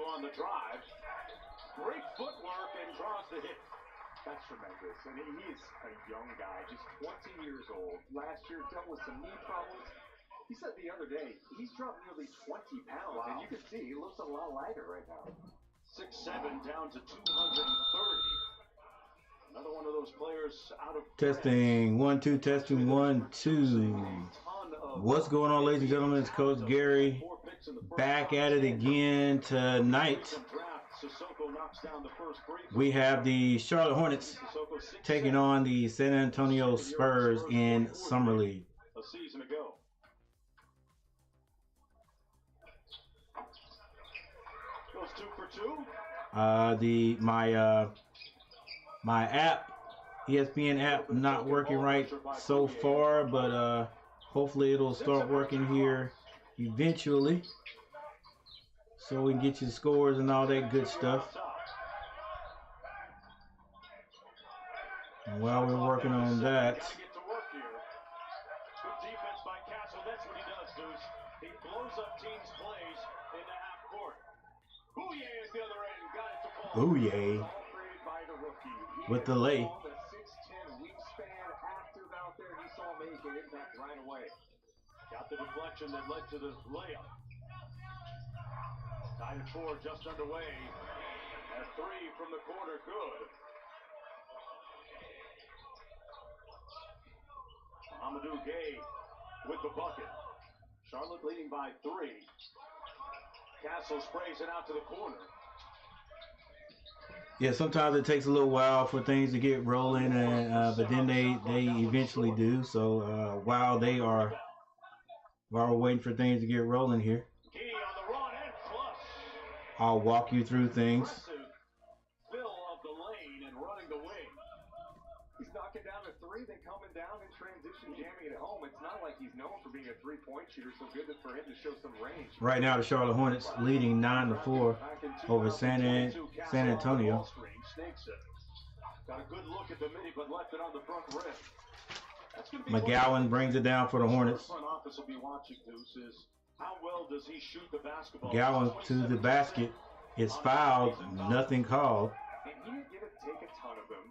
on the drive. Great footwork and draws the hit. That's tremendous. And he's a young guy, just 20 years old. Last year dealt with some knee problems. He said the other day, he's dropped nearly 20 pounds. Wow. And you can see he looks a lot lighter right now. 6'7", down to 230. Another one of those players out of testing 1 2 testing 1 2. What's going on, ladies and gentlemen? It's Coach Gary back at it again tonight. We have the Charlotte Hornets taking on the San Antonio Spurs in Summer League. A season ago. Goes 2 for 2. My app, ESPN app, not working right so far, but hopefully it'll start working here eventually, so we can get you the scores and all that good stuff. And while we're working on that, Booyah with the lay. The 6'10" wingspan, active out there. He saw him make an impact right away. Got the deflection that led to the layup. Tied at 4, just underway. A 3 from the corner, good. Amadou Gay with the bucket. Charlotte leading by 3. Castle sprays it out to the corner. Yeah, sometimes it takes a little while for things to get rolling, and but then they eventually do. So while we're waiting for things to get rolling here, I'll walk you through things. Fill of the lane and running the wing. He's knocking down a 3, then coming down in transition, jamming it home. It's not like he's known for being a three-point shooter, so good for him to show some range. Right now, the Charlotte Hornets leading 9-4 over San Antonio. Got a good look at the midi, but left it on the front rim. McGowan brings it down for the Hornets. The front office will be watching, Deuce, is how well does he shoot the basketball? McGowan to the basket is fouled, nothing called. And he didn't get to take a ton of them.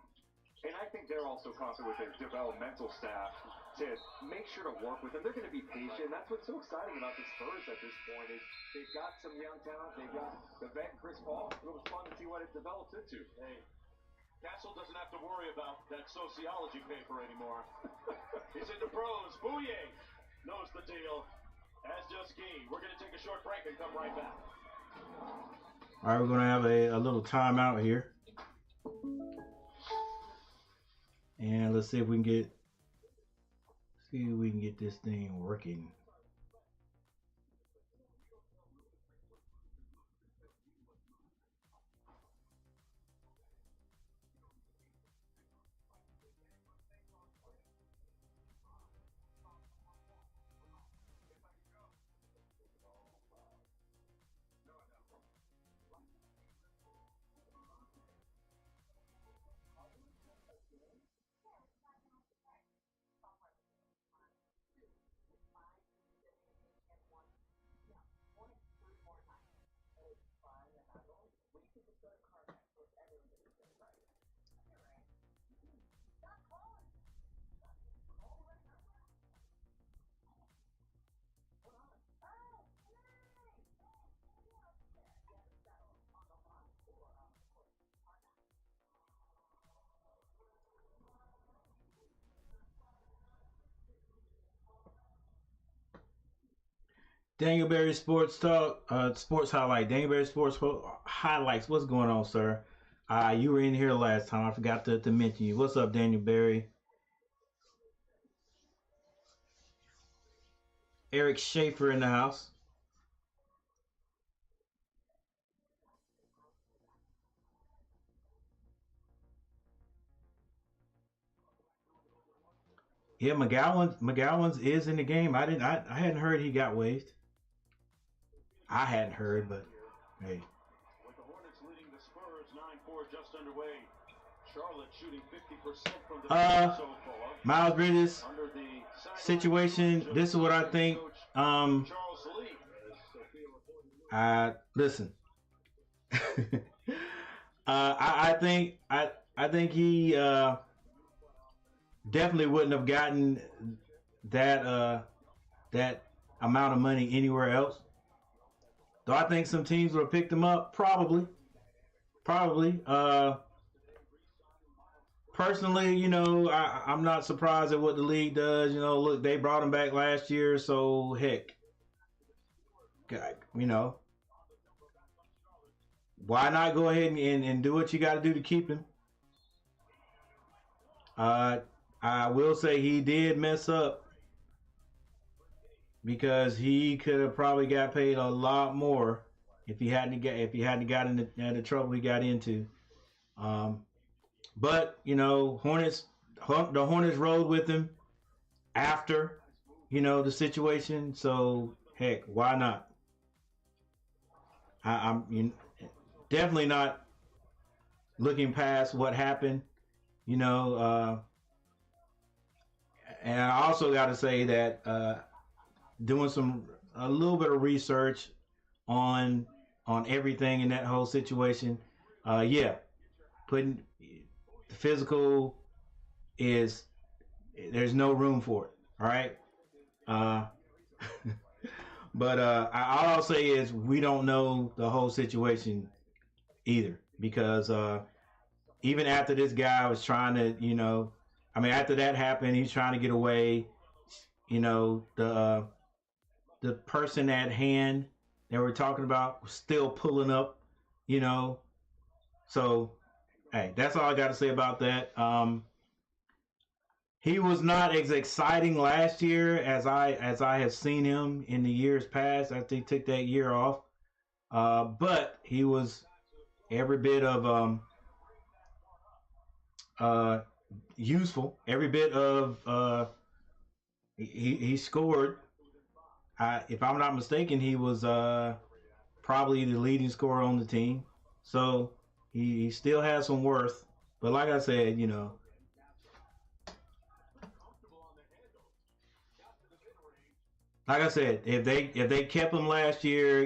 And I think they're also confident with their developmental staff to make sure to work with them. They're going to be patient. That's what's so exciting about the Spurs at this point is they've got some young talent. They've got the vet Chris Paul. It was fun to see what it develops into. Hey, Castle doesn't have to worry about that sociology paper anymore. He's into pros. Booyah knows the deal. As does Gee. We're going to take a short break and come right back. All right, we're going to have a little timeout here. And let's see if we can get this thing working. Daniel Berry Sports Talk, Sports Highlight. Daniel Berry Sports Highlights. What's going on, sir? You were in here last time. I forgot to mention you. What's up, Daniel Berry? Eric Schaefer in the house. Yeah, McGowan's is in the game. I hadn't heard he got waived. I hadn't heard, but hey. With the Hornets leading the Spurs 9-4 just underway. Charlotte shooting 50% from the so far. Miles Bridges situation. This is what I think. Listen. I think he definitely wouldn't have gotten that amount of money anywhere else. Do I think some teams would have picked him up? Probably. Probably. Personally, I'm not surprised at what the league does. Look, they brought him back last year, so heck, why not go ahead and do what you got to do to keep him? I will say he did mess up because he could have probably got paid a lot more if he hadn't gotten the trouble he got into. But the Hornets rode with him after the situation. So heck, why not? I'm definitely not looking past what happened. And I also got to say that doing a little bit of research on everything in that whole situation, putting the physical there's no room for it. All right. But all I'll say is we don't know the whole situation either, because even after this guy was trying to, after that happened, he's trying to get away. The person at hand that we're talking about was still pulling up. So hey, that's all I got to say about that. He was not as exciting last year as I have seen him in the years past after he took that year off. But he was every bit of useful. Every bit of he scored. If I'm not mistaken, he was probably the leading scorer on the team. So he still has some worth. But like I said, like I said, if they kept him last year,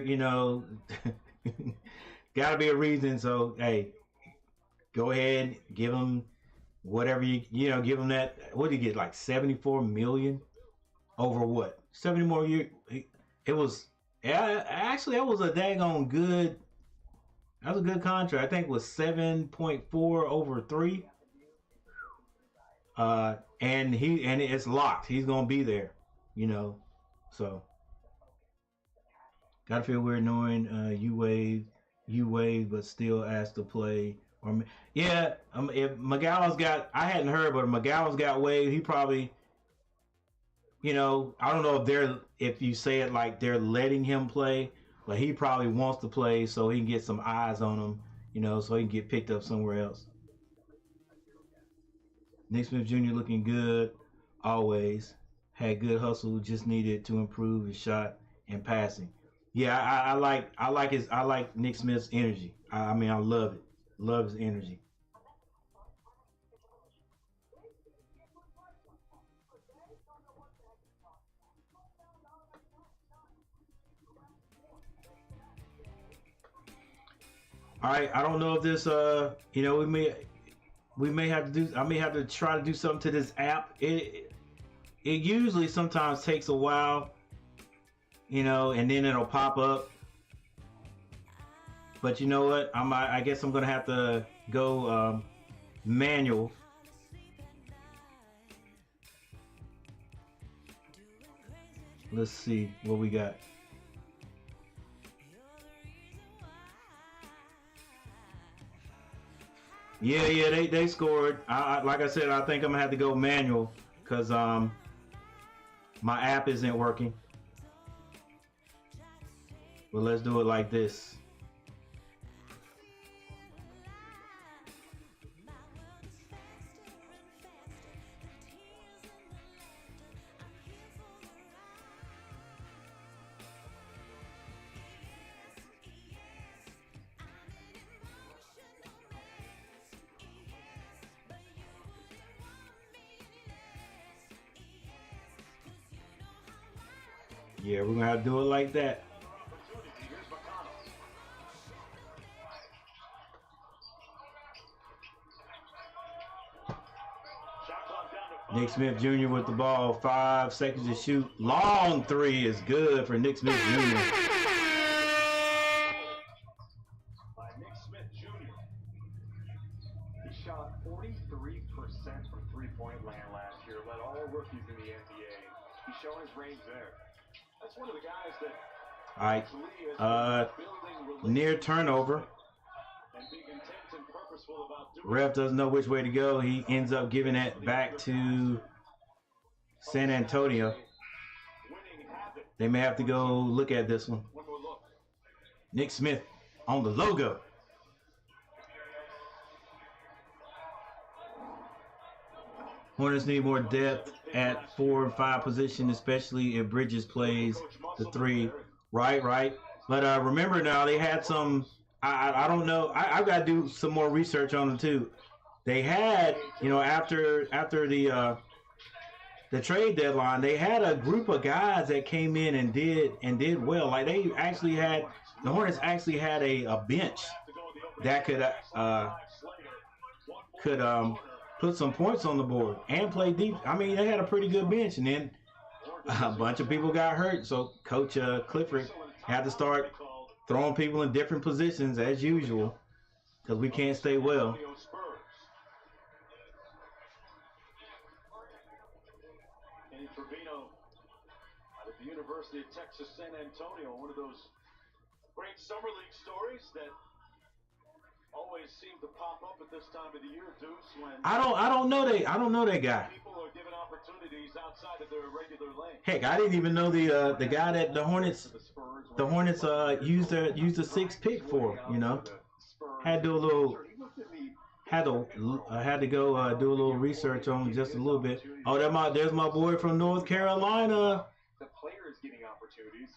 got to be a reason. So hey, go ahead, give him whatever give him that. What did he get? Like $74 million over what? 70 more years. It was actually that was a daggone good. That was a good contract. I think it was 7.4 over 3. And it's locked. He's gonna be there. So gotta feel weird knowing you wave, but still asked to play. Or yeah, if McGowan's got, I hadn't heard, but if McGowan's got waived, he probably, I don't know if you say it like they're letting him play, but he probably wants to play so he can get some eyes on him, so he can get picked up somewhere else. Nick Smith Jr. looking good always. Had good hustle, just needed to improve his shot and passing. Yeah, I like Nick Smith's energy. I love it. Love his energy. All right, I don't know if this we may have to do, I may have to try to do something to this app. It usually sometimes takes a while, and then it'll pop up. But you know what? I guess I'm gonna have to go manual. Let's see what we got. Yeah, they scored. Like I said, I think I'm gonna have to go manual because my app isn't working. But let's do it like this. Yeah, we're gonna have to do it like that. Nick Smith Jr. with the ball. 5 seconds to shoot. Long three is good for Nick Smith Jr. By Nick Smith Jr. He shot 43% from three-point land last year. Led all rookies in the NBA. He's showing his range there. That's one of the guys that All right. Near turnover. and being intense and purposeful about doing Ref doesn't know which way to go. He ends up giving it back to San Antonio. winning habit. They may have to go look at this one. One more look. Nick Smith on the logo. Hornets need more depth at 4 and 5 position, especially if Bridges plays the 3. Right. But remember now, they had some, I don't know, I've got to do some more research on them too. They had, after the trade deadline, they had a group of guys that came in and did well. Like the Hornets actually had a bench that could put some points on the board and play deep. I mean, they had a pretty good bench, and then a bunch of people got hurt. So Coach Clifford had to start throwing people in different positions as usual because we can't stay well. Out of the University of Texas, San Antonio, one of those great summer league stories that always seem to pop up at this time of the year, Deuce, when I don't know that guy. people are given opportunities outside of their regular lane. Heck, I didn't even know the guy that the Hornets used a 6th pick for. Had to do a little. Had to go do a little research on him just a little bit. Oh, there's my boy from North Carolina. The players getting opportunities.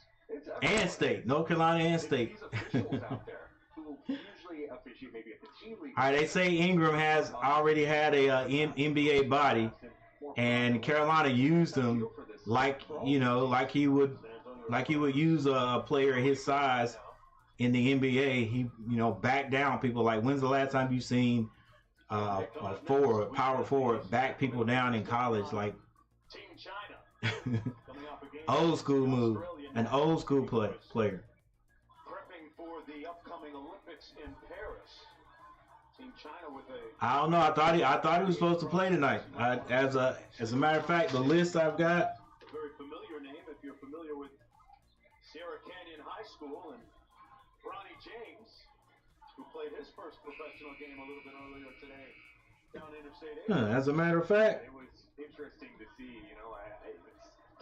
And State. North Carolina and State. All right, they say Ingram has already had a NBA body, and Carolina used him like he would use a player his size in the NBA. He back down people. Like, when's the last time you seen a power forward back people down in college? Like, Team China coming up against old school move, an old school player. prepping for the upcoming Olympics in Paris. Team China with a I don't know. I thought he was supposed to play tonight. As a matter of fact, the list I've got. very familiar name if you're familiar with Sierra Canyon High School, and Ronnie James, who played his first professional game a little bit earlier today down Interstate 8. As a matter of fact, It was interesting to see,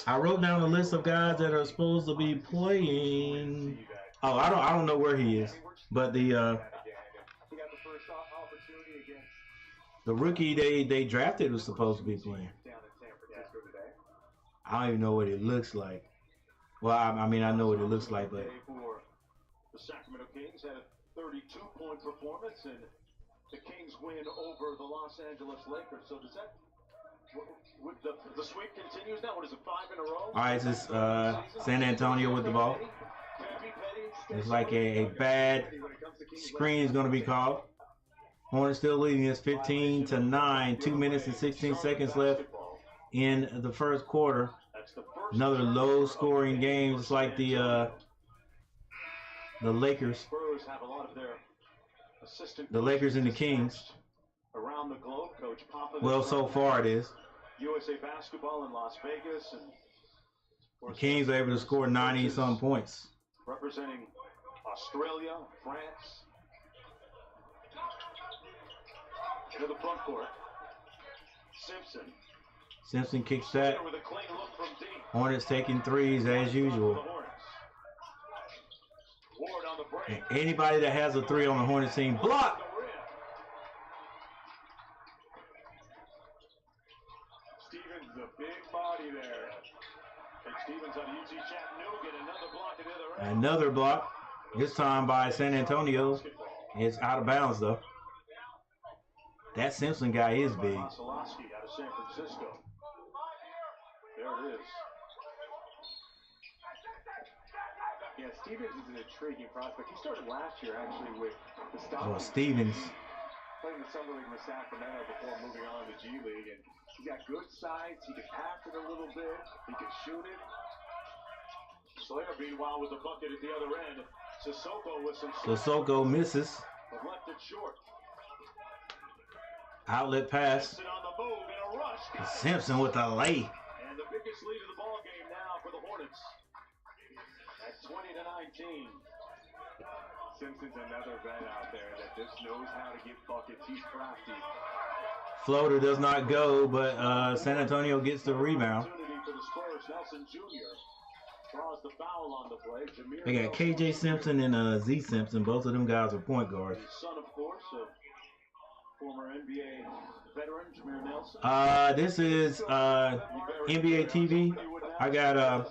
I wrote down a list of guys that are supposed to be playing. Oh, I don't know where he is, but the rookie they drafted was supposed to be playing. I don't even know what it looks like. Well, I mean, I know what it looks like, but The Sacramento Kings had a 32-point performance, and the Kings win over the Los Angeles Lakers. So does that, the sweep continues now? What is it, 5 in a row? all right, this is San Antonio with the ball. It's like a bad screen is going to be called. Hornets still leading us 15-9. 2 minutes and 16 seconds left in the first quarter. Another low-scoring game, just like the Lakers. The Lakers and the Kings. Around the globe, Coach Papa. Well, so far it is. USA Basketball in Las Vegas, and The Kings are able to score 90-some points. representing Australia, France. Into the front court. Simpson kicks that. With a clean look from deep. Hornets taking threes as usual. The Hornets. Ward on the break. And anybody that has a 3 on the Hornets team, block. Stevens, the big body there. And Stevens on UT Chattanooga, another block at the other end. Another block. This time by San Antonio. It's out of bounds though. That Simpson guy is big. Vasilevsky out of San Francisco. There it is. Yeah, Stevens is an intriguing prospect. He started last year actually with the Stockton. Oh, Stevens. playing the Summer League with Sacramento before moving on to G League, and he's got good size. He can pass it a little bit. He can shoot it. Slater, meanwhile, with the bucket at the other end. Sissoko with some. Sissoko misses. But left it short. Outlet pass. Simpson on the move in a rush. Simpson with a lay. And the biggest lead of the ball game now for the Hornets. At 20-19. Simpson's another vet out there that just knows how to get buckets. He's crafty. Floater does not go, but San Antonio gets the rebound. Opportunity for the Spurs. Nelson Jr. draws the foul on the play. Jameer They got KJ Simpson and Z Simpson. Both of them guys are point guards. His son, of course, of former NBA veteran Jameer Nelson. This is NBA TV. I got I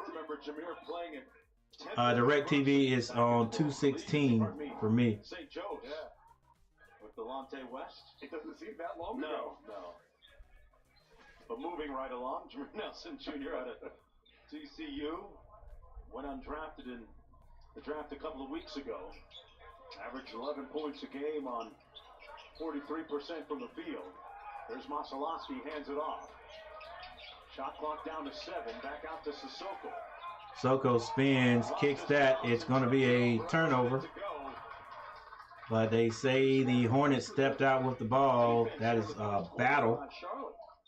remember Jameer playing at Direct TV is on 216 for me. St. Joe's. Yeah. With Delonte West. It doesn't seem that long ago. No. But moving right along, Jameer Nelson Jr. out of TCU went undrafted in the draft a couple of weeks ago. Averaged 11 points a game on 43% from the field. There's Masalowski, hands it off. Shot clock down to 7. Back out to Sissoko. Sissoko spins, kicks that. It's going to be a turnover. But they say the Hornets stepped out with the ball. That is a battle.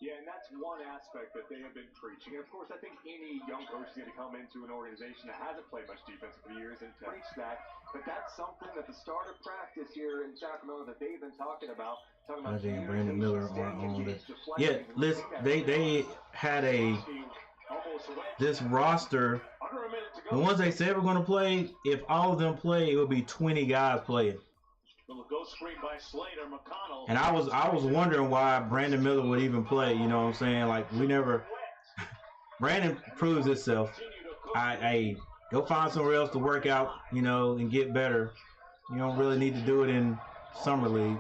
Yeah, and that's one aspect that they have been preaching. And of course, I think any young coach is going to come into an organization that hasn't played much defense for years and preach that. But that's something that the start of practice here in Sacramento that they've been talking about. I think Brandon Miller on it. Yeah, listen, they had this roster. The ones they said were going to play, if all of them play, it would be 20 guys playing. And I was wondering why Brandon Miller would even play. You know what I'm saying? Like, we never. Brandon proves itself. I go find somewhere else to work out, you know, and get better. You don't really need to do it in summer league.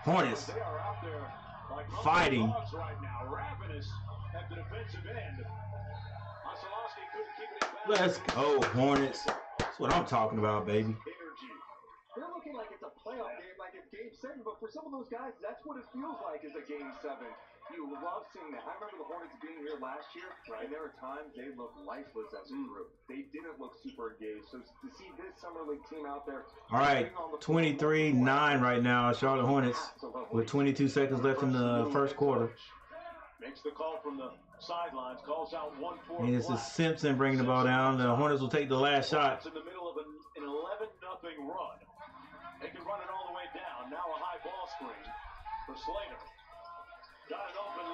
Hornets fighting. Let's go, Hornets. That's what I'm talking about, baby. They're looking like it's a playoff game, like it's Game 7, but for some of those guys, that's what it feels like is a Game 7. You love seeing that. I remember the Hornets being here last year, and there were times they looked lifeless as a group. They didn't look super engaged. So to see this summer league team out there. All right, 23-9 right now, Charlotte Hornets, with 22 seconds left in the first quarter. Makes the call from the sidelines, calls out 1-4. And this is Simpson bringing the ball down. The Hornets will take the last shot. In the middle of an 11-0 run. They can run it all the way down. Now a high ball screen for Slater. Got an open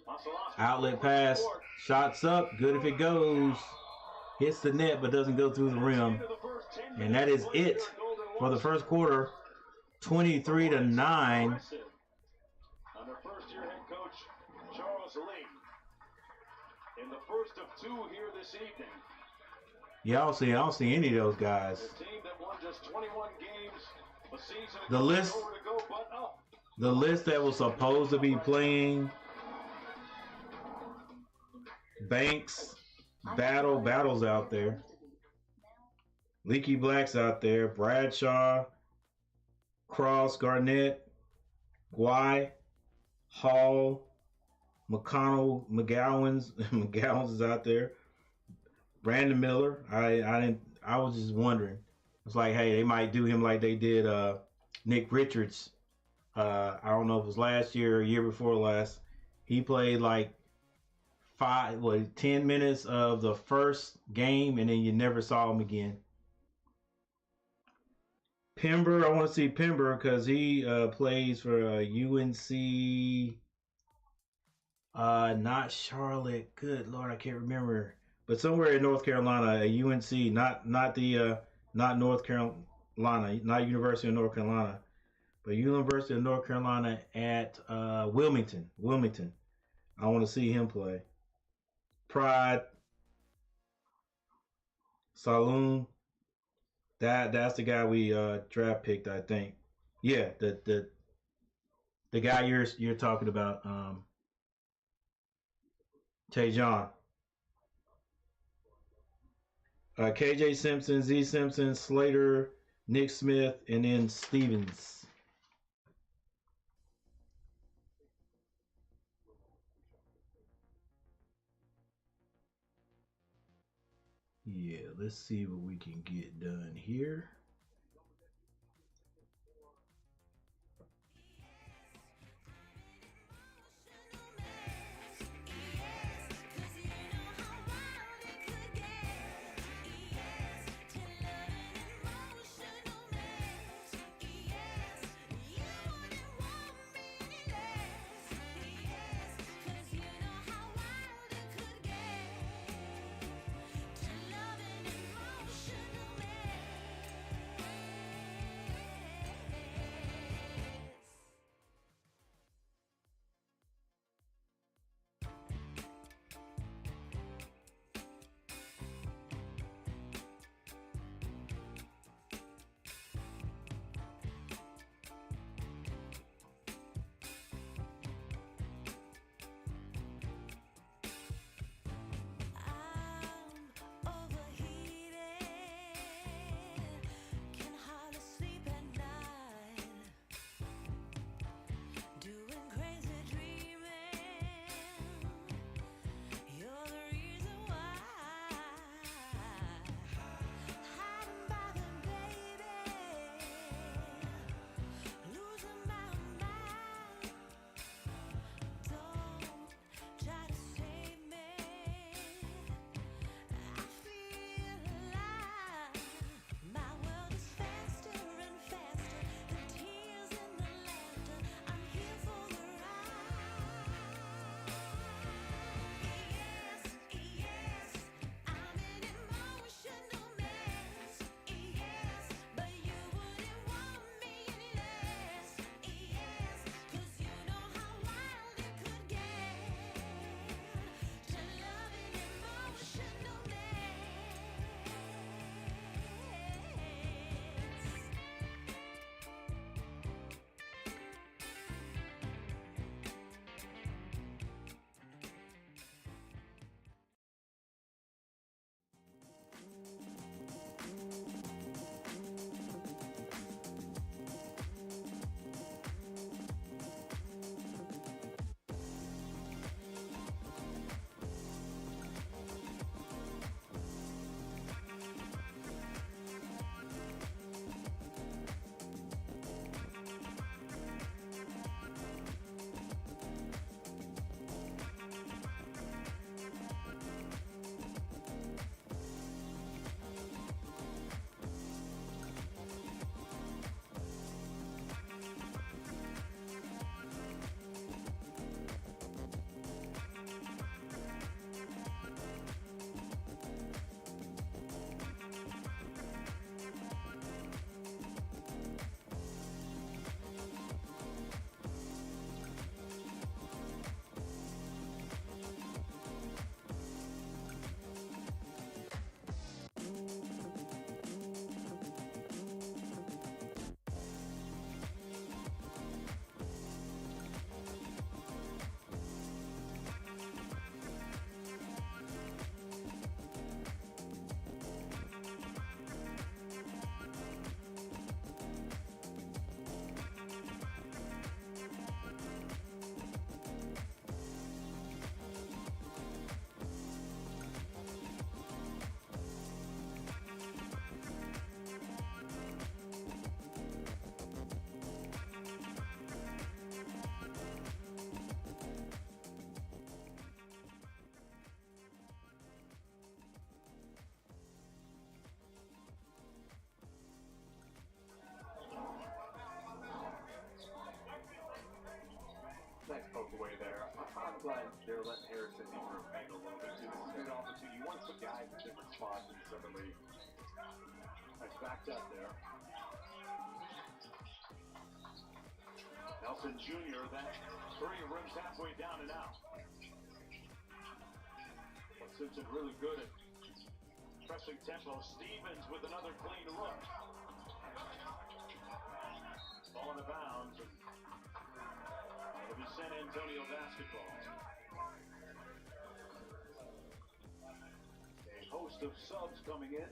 look. Outlet pass. Shots up. Good if it goes. Hits the net but doesn't go through the rim. And that is it for the first quarter. 23-9. Under first-year head coach Charles Lee. In the first of 2 here this evening. Yeah, I don't see any of those guys. The team that won just 21 games a season the list that was supposed to be playing Banks, Battle's out there. Leaky Black's out there. Bradshaw, Cross, Garnett, Guy, Hall, McConnell, McGowan's is out there. Brandon Miller, I was just wondering. It's like, hey, they might do him like they did Nick Richards. I don't know if it was last year or year before last. He played like 10 minutes of the first game, and then you never saw him again. Pember, I want to see Pember because he plays for UNC. Not Charlotte. Good Lord, I can't remember. But somewhere in North Carolina, a UNC, not North Carolina, not University of North Carolina, but University of North Carolina at Wilmington. I want to see him play. Pride, Saloon. That's the guy we draft picked, I think. Yeah, the guy you're talking about, Tajon. KJ Simpson, Z Simpson, Slater, Nick Smith, and then Stevens. Yeah, let's see what we can get done here. Nice poke away there. I'm glad they're letting Harrison improve a little bit too. This is a good opportunity. You want to put guys in different spots in the summer league. Nice backed up there. Nelson Jr., that three rims halfway down and out. But Simpson really good at pressing tempo. Stevens with another clean look. Ball in the bounds. It'll be San Antonio basketball. host of subs coming in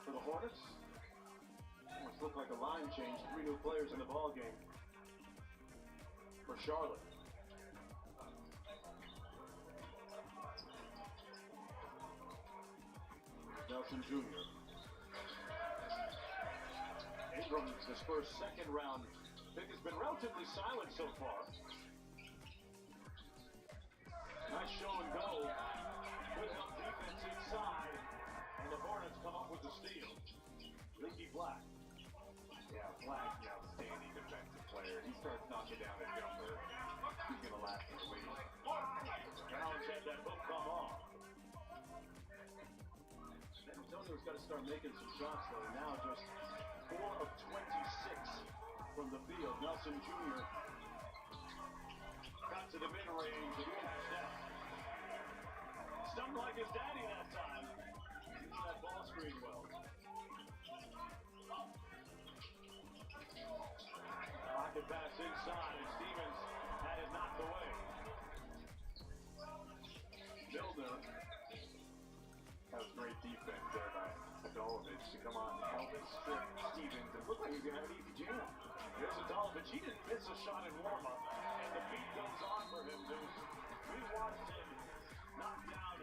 for the Hornets. Almost looked like a line change. 3 new players in the ball game for Charlotte. Nelson Jr. Abrams, the Spurs' second round pick, has been relatively silent so far. Nice show and go. Good help defense inside. And the Hornets come up with the steal. Leaky Black. Yeah, Black's an outstanding defensive player. He starts knocking down a jumper. He's going to last in the league. Browns had that hook come off. San Antonio's got to start making some shots, though. Now just 4 of 26 from the field. Nelson Jr. got to the mid-range and cashed out. Stunned like his daddy that time. Using that ball screen well. Pocket pass inside, and Stevens had it knocked away. Milner. That was great defense there by Adolovich to come on and help and strip Stevens. It looked like he was going to have an easy jam. There's Adolovich. He didn't miss a shot in warm-up, and the beat goes on for him, dude. We watched him knock down,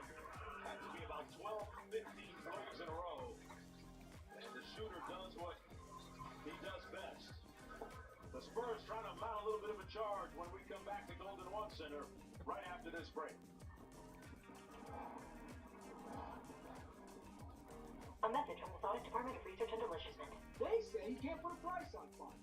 had to be about 12, 15 threes in a row. And the shooter does what he does best. The Spurs trying to mount a little bit of a charge when we come back to Golden One Center right after this break. A message from the Sonic Department of Research and Deliciousment. They say you can't put a price on fun.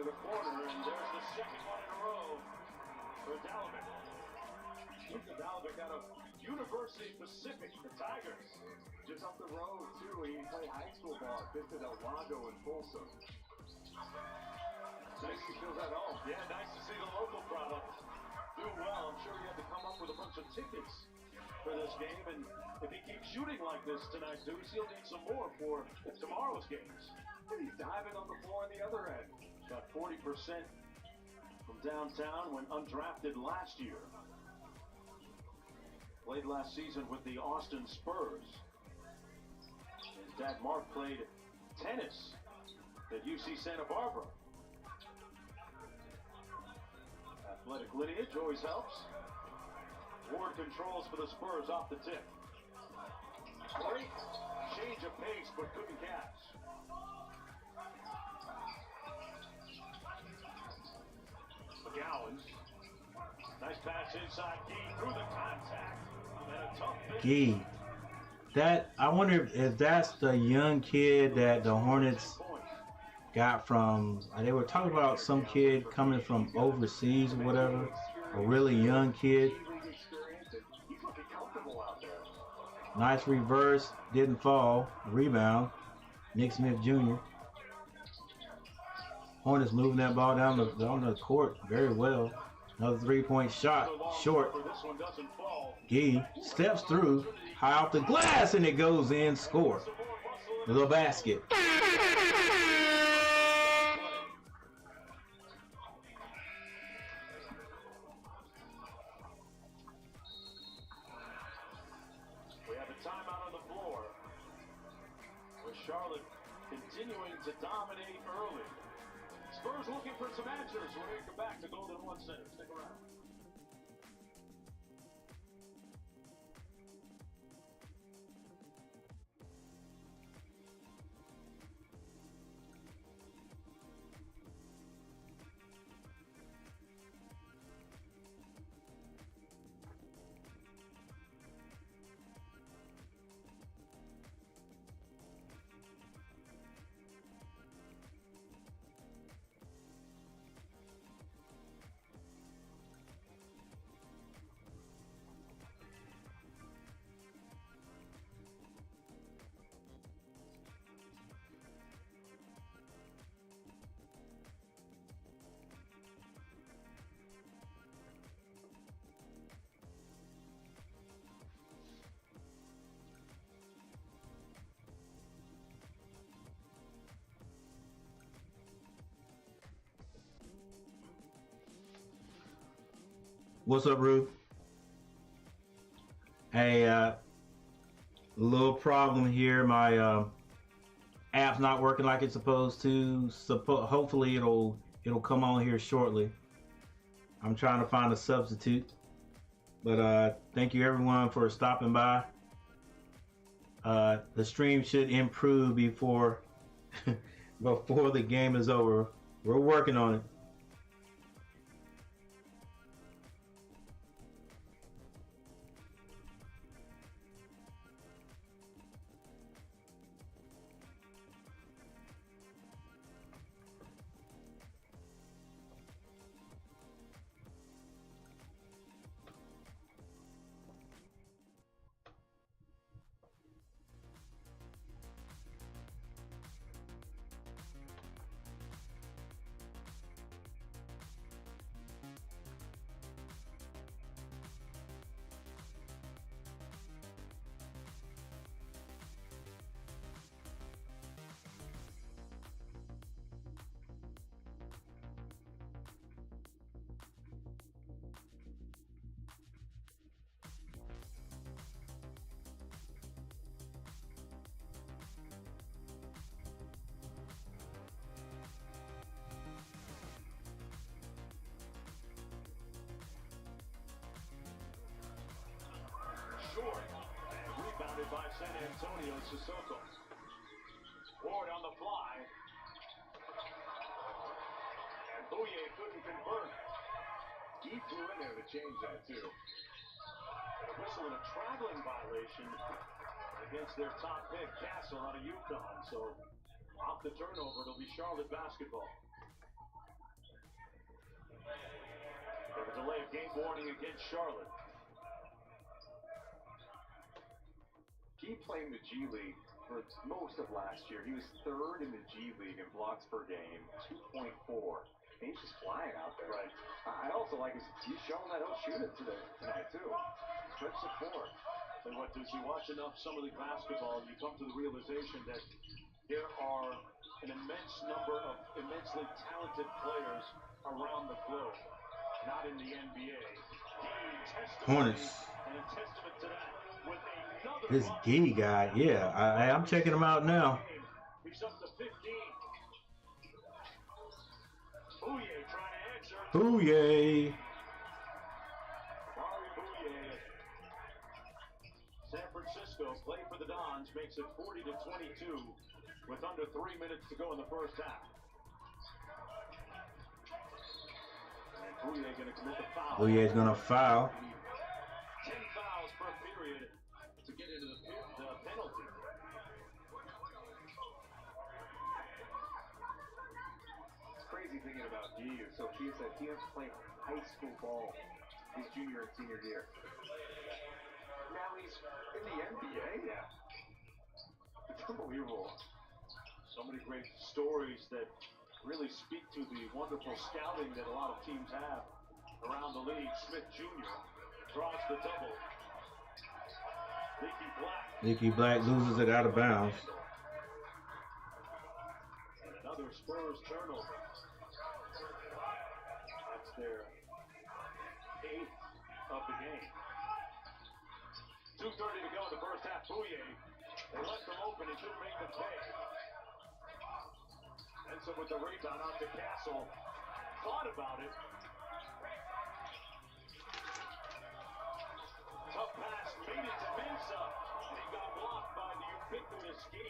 into the corner, and there's the second one in a row for Dalavic. Luka Dalavic out of University Pacific, the Tigers. Just up the road, too. He played high school ball at Vista Del Lago in Folsom. Nice he feels at home. Yeah, nice to see the local product do well. I'm sure he had to come up with a bunch of tickets for this game, and if he keeps shooting like this tonight, Deuce, he'll need some more for tomorrow's games. And he's diving on the floor on the other end. Got 40% from downtown when undrafted last year. Played last season with the Austin Spurs. His dad Mark played tennis at UC Santa Barbara. Athletic lineage always helps. Ward controls for the Spurs off the tip. Great change of pace, but couldn't catch. McGowan. Nice pass inside. Gee through the contact. And a tough finish. Gee. That, I wonder if that's the young kid that the Hornets got from, they were talking about some kid coming from overseas or whatever, a really young kid. Nice reverse, didn't fall, rebound, Nick Smith Jr. Hornets moving that ball down the court very well. Another three-point shot, short. Gee steps through, high off the glass, and it goes in, score. The little basket. We have a timeout on the floor, with Charlotte continuing to dominate early. Spurs looking for some answers. We're going to come back to Golden One Center. Stick around. What's up, Ruth? Hey, little problem here. My app's not working like it's supposed to. Hopefully it'll come on here shortly. I'm trying to find a substitute. But thank you everyone for stopping by. The stream should improve before before the game is over. We're working on it. Short and rebounded by San Antonio Sissoko. Ward on the fly. And Bouye couldn't convert. He flew in there to change that, too. And a whistle and a traveling violation against their top pick, Castle, out of UConn. So off the turnover, it'll be Charlotte basketball. There's a delay of game warning against Charlotte. He played in the G League for most of last year. He was third in the G League in blocks per game, 2.4. And he's just flying out there. Right. I also like he's showing that he'll shoot it tonight too. Stretch the floor. And what does you watch enough Summer League basketball, and you come to the realization that there are an immense number of immensely talented players around the globe, not in the NBA. Hornets. And a testament to that with another This Gee guy, yeah, I'm checking him out now. He's up to 15. Bouye trying to answer. Booyah. Bouye. San Francisco play for the Dons makes it 40-22 with under 3 minutes to go in the first half. And Bouye going to commit the foul. Booyah's gonna foul. 10 fouls per period to get into the penalty. Crazy thinking about D is Sophia said he has played high school ball his junior and senior year. Now he's in the NBA. Yeah. It's unbelievable. So many great stories that really speak to the wonderful scouting that a lot of teams have around the league. Smith Jr. draws the double. Leaky Black loses it out of bounds. And another Spurs turnover. That's their 8th of the game. 2:30 to go in the first half. Bouye, they left him open. He couldn't make the pay. Enzo with the rebound out to Castle. Thought about it. Tough pass, made it to Mensa, and he got blocked by the ubiquitous Ski.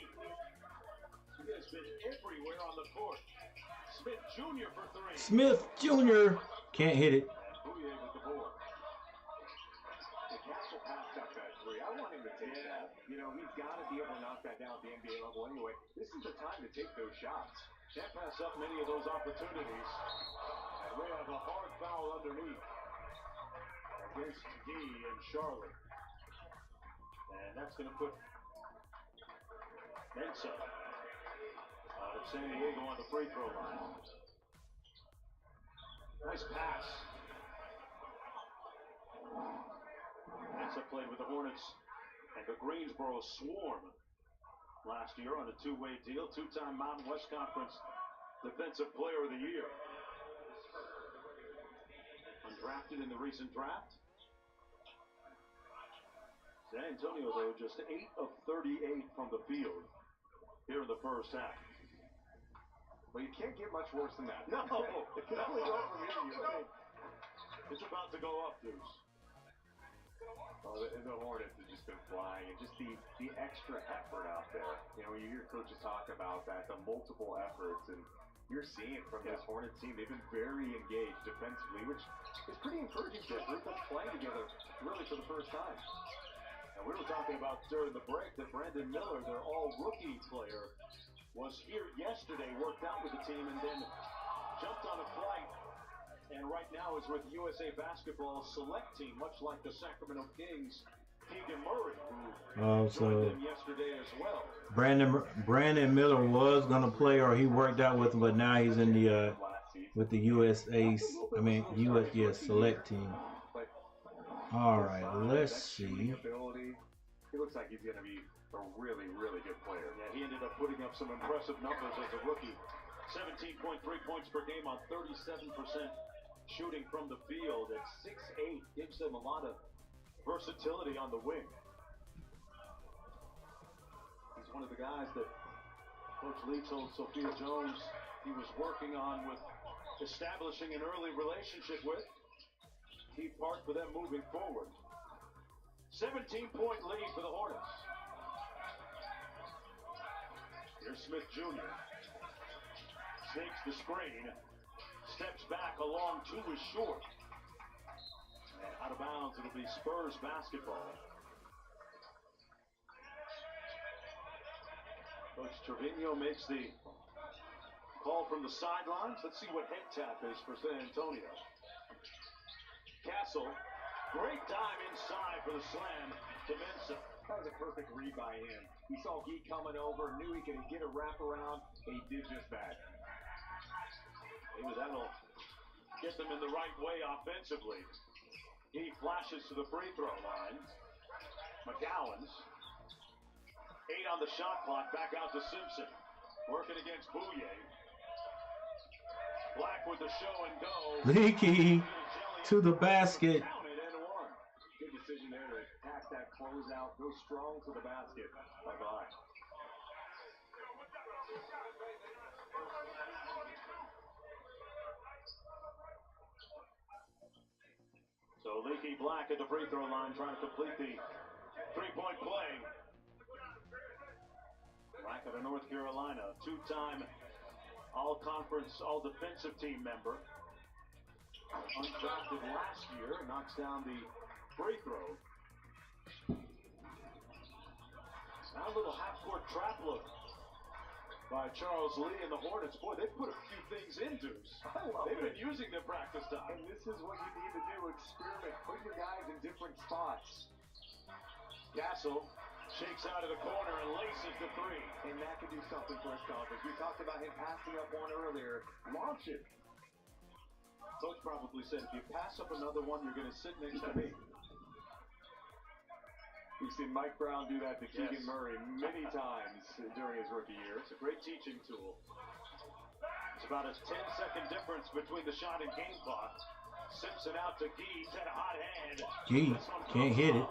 He has been everywhere on the court. Smith Jr. for 3. Smith Jr. can't hit it. And Bouye with the board. The Castle passed up that 3. I want him to take that. You know, he's got to be able to knock that down at the NBA level anyway. This is the time to take those shots. Can't pass up many of those opportunities. And we have a hard foul underneath against Gee and Charlotte. And that's going to put Mensa out of San Diego on the free throw line. Nice pass. Mensa played with the Hornets and the Greensboro Swarm last year on a two-way deal. Two-time Mountain West Conference Defensive Player of the Year. Undrafted in the recent draft. San Antonio, though, just 8 of 38 from the field here in the first half. Well, you can't get much worse than that. No. It can only go from here, you think. It's about to go up, Deuce. Oh, the Hornets have just been flying, and just the extra effort out there. You know, you hear coaches talk about that, the multiple efforts, and you're seeing it from this Hornets team. They've been very engaged defensively, which is pretty encouraging for a group that's playing together really for the first time. And we were talking about during the break that Brandon Miller, their all-rookie player, was here yesterday, worked out with the team, and then jumped on a flight. And right now is with USA Basketball select team, much like the Sacramento Kings, Keegan Murray, who joined them yesterday as well. Brandon Miller was gonna play, or he worked out with him, but now he's in the with the US select team. All right, let's see. He looks like he's gonna be a really, really good player. Yeah, he ended up putting up some impressive numbers as a rookie. 17.3 points per game on 37% shooting from the field at 6'8", gives them a lot of versatility on the wing. He's one of the guys that Coach Lee told Sophia Jones he was working on with establishing an early relationship with. Key part for them moving forward. 17-point lead for the Hornets. Here's Smith Jr. Snakes the screen. Steps back, a long two is short. And out of bounds, it'll be Spurs basketball. Coach Trevino makes the Call from the sidelines. Let's see what head tap is for San Antonio. Castle, great dive inside for the slam to Mensah. That was a perfect read by him. He saw Gee coming over, knew he could get a wraparound, and he did just that. Maybe that'll get them in the right way offensively. He flashes to the free throw line. McGowan's 8 on the shot clock. Back out to Simpson. Working against Bouye. Black with the show and go. Leaky to the basket. Good decision there to attack that closeout. Go strong to the basket. Bye-bye. So Leaky Black at the free throw line trying to complete the three-point play. Black out of North Carolina, two-time all-conference, all-defensive team member. Undrafted last year, knocks down the free throw. Now a little half-court trap look by Charles Lee and the Hornets. Boy, they've put a few things in, Deuce. They've been using their practice time. And this is what you need to do. Experiment. Put your guys in different spots. Castle shakes out of the corner and laces the three. And that could do something for his confidence. We talked about him passing up one earlier. Launch it. Coach probably said, if you pass up another one, you're going to sit next to me. We've seen Mike Brown do that to Keegan Murray many times during his rookie year. It's a great teaching tool. It's about a 10-second difference between the shot and game clock. Simpson out to Gee, had a hot hand. Gee can't hit it.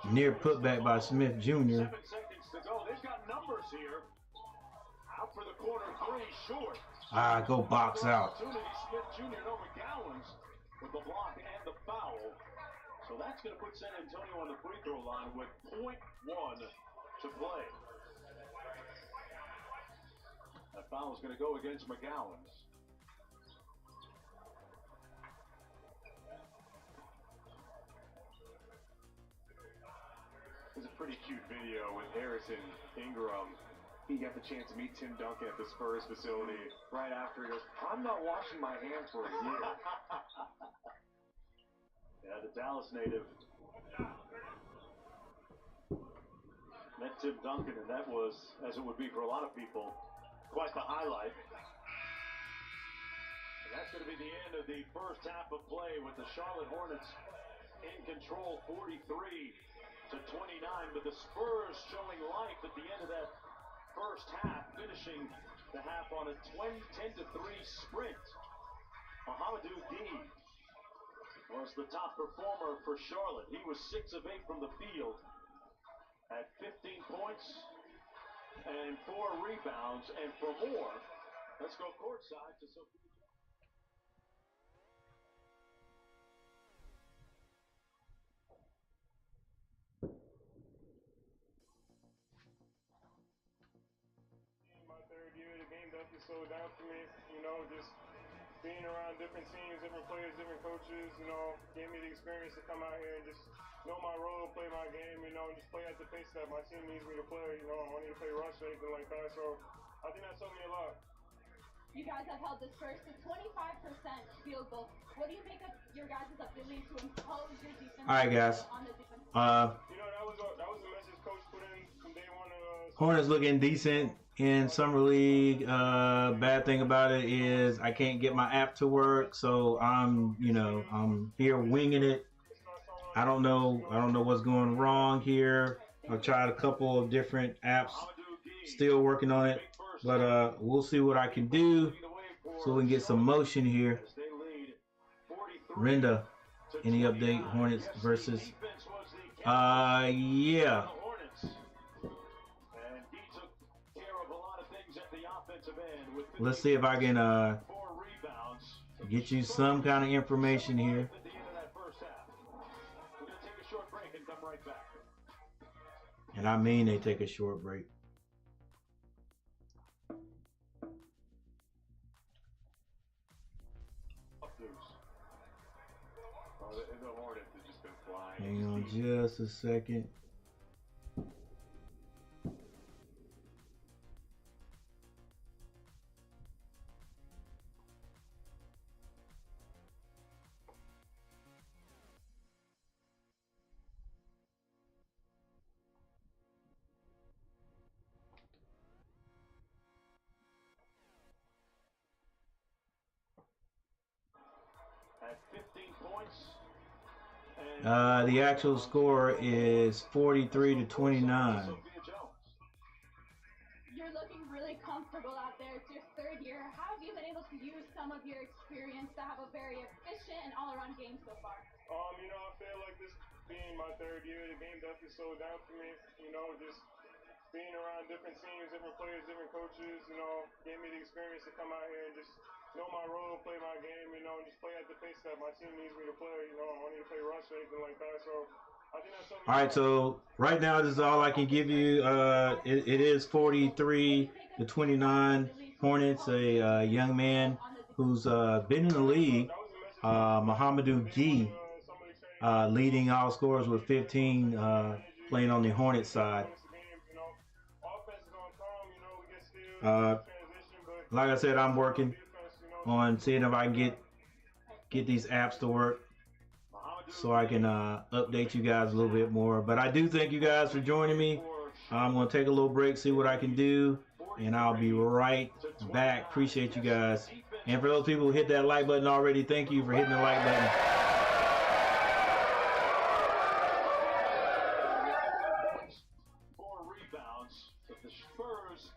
Near putback by Smith Jr. 7 seconds to go. They've got numbers here. Out for the corner three, short. Ah, go box out. Smith Jr. no McGowan's with the block and the foul. So that's going to put San Antonio on the free throw line with .1 to play. That foul is going to go against McGowan's. It's a pretty cute video with Harrison Ingram. He got the chance to meet Tim Duncan at the Spurs facility right after. He goes, I'm not washing my hands for a year. Yeah, the Dallas native met Tim Duncan, and that was, as it would be for a lot of people, quite the highlight. And that's going to be the end of the first half of play with the Charlotte Hornets in control 43-29, but the Spurs showing life at the end of that first half, finishing the half on a 10-3 sprint. Mohamedou Gee was the top performer for Charlotte. He was 6 of 8 from the field at 15 points and 4 rebounds. And for more, let's go courtside to Sophia. My third year, the game definitely slowed down for me. You know, just being around different teams, different players, different coaches, you know, gave me the experience to come out here and just know my role, play my game, you know, and just play at the pace that my team needs me to play. You know, I don't need to play rush or anything like that. So I think that's helped me a lot. You guys have held the Spurs to 25% field goal. What do you make of your guys' ability to impose your defense? All right, guys. On the defense? You know, that was the message Coach put in from day one. Hornets looking decent in summer league. Bad thing about it is I can't get my app to work, so I'm here winging it. I don't know what's going wrong here. I've tried a couple of different apps, still working on it, but we'll see what I can do so we can get some motion here. Renda, any update? Hornets versus yeah. Let's see if I can get you some kind of information here. And I mean they take a short break. Hang on just a second. points. The actual score is 43-29. You're looking really comfortable out there. It's your third year. How have you been able to use some of your experience to have a very efficient and all-around game so far? You know, I feel like this being my third year, the game definitely slowed down for me. You know, just being around different teams, different players, different coaches, you know, gave me the experience to come out here and just know my role, play my game, you know, and just play at the pace that my team needs me to play. You know, I don't need to play rush or anything like that. So I think that's something. All right, so right now this is all I can give you. It is 43-29 Hornets. A young man who's been in the league, Mohamedou Gee, leading all scorers with 15, playing on the Hornets side. Like I said, I'm working on seeing if I can get these apps to work so I can update you guys a little bit more. But I do thank you guys for joining me. I'm going to take a little break, see what I can do, and I'll be right back. Appreciate you guys. And for those people who hit that like button already, thank you for hitting the like button. 4 rebounds, but the Spurs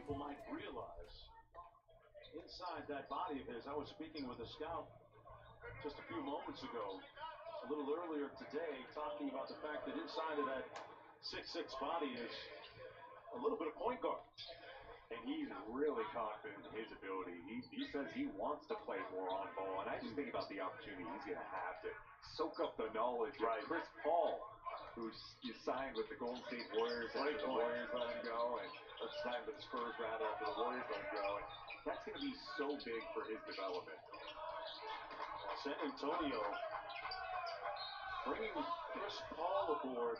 people might realize, inside that body of his, I was speaking with a scout just a few moments ago, a little earlier today, talking about the fact that inside of that 6'6" body is a little bit of point guard. And he's really confident in his ability. He says he wants to play more on ball, and I just think about the opportunity he's going to have to soak up the knowledge of Chris Paul, who's signed with the Golden State Warriors after the Warriors let him go, or signed with the Spurs rather after the Warriors let him go. And that's going to be so big for his development. San Antonio bringing Chris Paul aboard.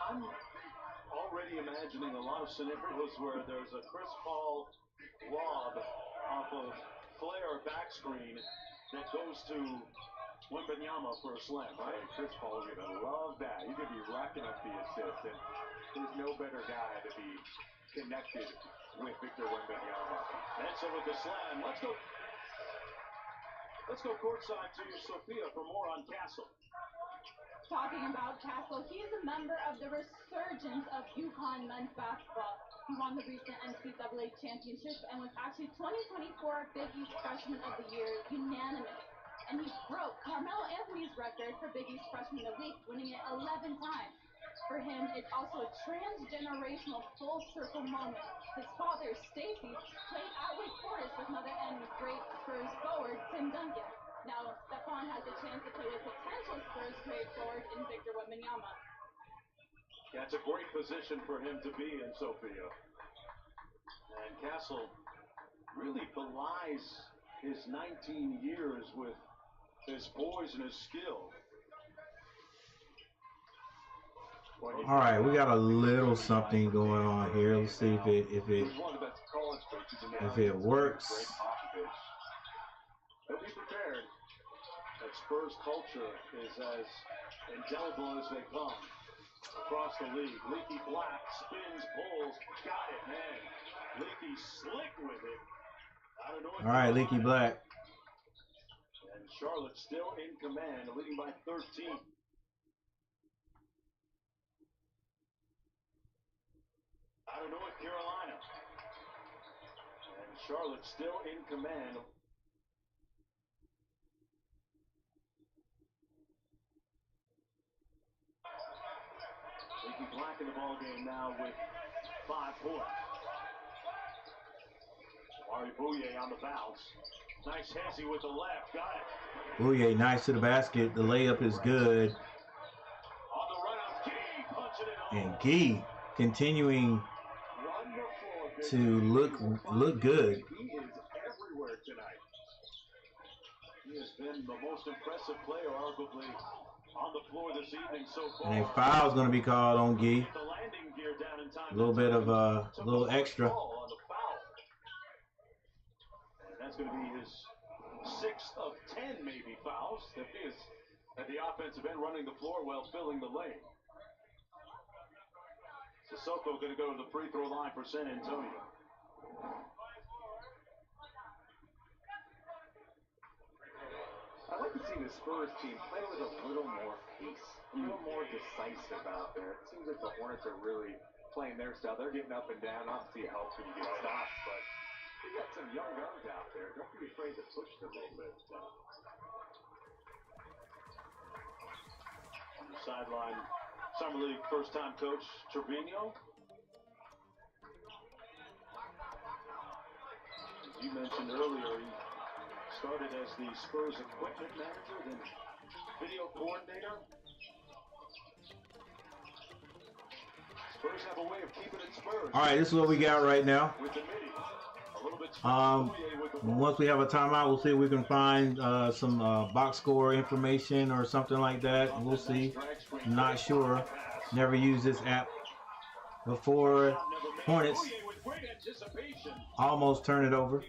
I'm already imagining a lot of scenarios where there's a Chris Paul lob off of flare back screen that goes to Wembanyama for a slam, right? Chris Paul's going to love that. He's going to be racking up the assists, and there's no better guy to be connected with Victor Wembanyama. Mensa with the slam. Let's go courtside to Sophia for more on Castle. Talking about Castle, he is a member of the resurgence of UConn men's basketball. He won the recent NCAA championship and was actually 2024 Big East Freshman of the Year unanimous. And he broke Carmelo Anthony's record for Big East Freshman of the Week, winning it 11 times. For him, it's also a transgenerational full circle moment. His father, Stacey, played at Wake Forest with mother and great Spurs forward Tim Duncan. Now, Stephon has a chance to play with potential Spurs trade forward in Victor Wembanyama. That's a great position for him to be in, Sophia. And Castle really belies his 19 years with his poise and his skill. All right, we got a little something going on here. Let's see if it works. They'll be prepared. That Spurs culture is as indelible as they come across the league. Leaky Black spins, pulls, got it, man. Leaky slick with it. All right, Leaky Black. And Charlotte still in command, leading by 13. Out of North Carolina. And Charlotte still in command. Leaky Black in the ball game now with 5 points. Ari Bouye on the bounce. Nice hezzy with the left. Got it. Bouye nice to the basket. The layup is good. On the run out, Gee punching it home. And Gee continuing to look good. He is everywhere tonight. He has been the most impressive player, arguably, on the floor this evening so far. And a foul is going to be called on Gee. The landing gear down in time. A little bit of a little extra. On the foul. And that's going to be his 6th of 10 maybe fouls. If he is at the offensive end running the floor well, filling the lane. Sissoko going to go to the free throw line for San Antonio. I'd like to see the Spurs team play with a little more pace, a little more decisive out there. It seems like the Hornets are really playing their style. They're getting up and down. Obviously, it helps when you get stops, but you got some young guns out there. Don't be afraid to push them a little bit. On the sideline, Summer League first-time coach Trevino. As you mentioned earlier, he started as the Spurs equipment manager, then video coordinator. Spurs have a way of keeping it Spurs. All right, this is what we got right now. With the midi. A little bit Once we have a timeout, we'll see if we can find some box score information or something like that. We'll see. I'm not sure. Never used this app before. Hornets almost turn it over.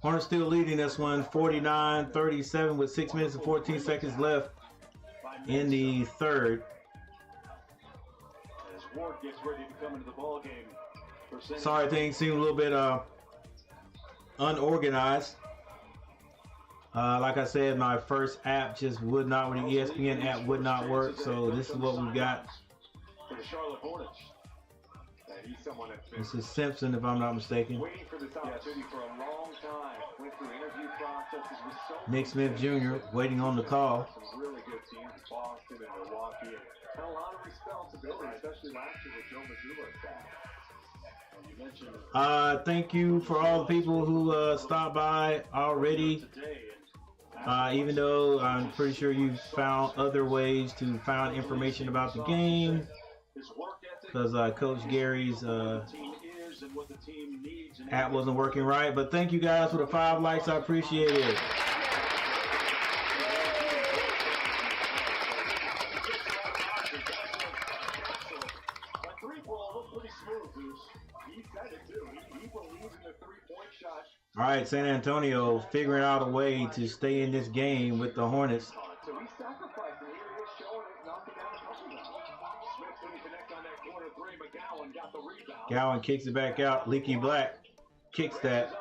Hornets still leading this one 49-37 with 6 minutes and 14 seconds left in the third. As Ward gets ready to come into the ball game. Sorry, things seem a little bit unorganized. Like I said, my first app just would not, with the ESPN app would not work. So this is what we got. For the Charlotte Hornets. And he's someone that's been This is Simpson, if I'm not mistaken. waiting for this opportunity for a long time. Went through interview processes with so Nick Smith Jr. waiting on the call. some really good teams, Boston and Milwaukee, and had a lot of responsibility, especially last year with Joe Mazzulla's staff. You mentioned Thank you for all the people who stopped by already. today, Even though I'm pretty sure you found other ways to find information about the game, his work ethic, because Coach Gary's what the team is and what the team needs, and app wasn't working right. But thank you guys for the 5 likes. I appreciate it. that three ball looked pretty smooth, Deuce. He said it too. He believes in the three-point shot. All right, San Antonio figuring out a way to stay in this game with the Hornets. So he's sacrificing. Here he is showing it, knocking down a couple now. Smith couldn't connect on that corner three. McGowan got the rebound. Gowan kicks it back out. Leaky Black kicks that.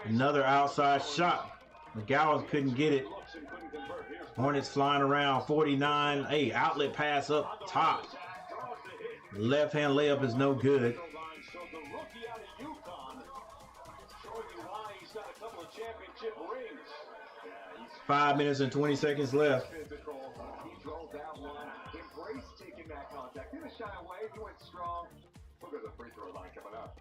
Another outside shot. McGowan couldn't get it. Looks and couldn't convert. Here's Hornets flying around. 49. Hey, outlet pass up top. draws the hit. Left hand layup is no good. So the rookie out of UConn showing you why he's got a couple of championship rings. Yeah, he's 5 minutes and 20 seconds left. Physical. He drove that one. Embraced taking that contact. Didn't shy away. He went strong. Look at the free throw line coming up.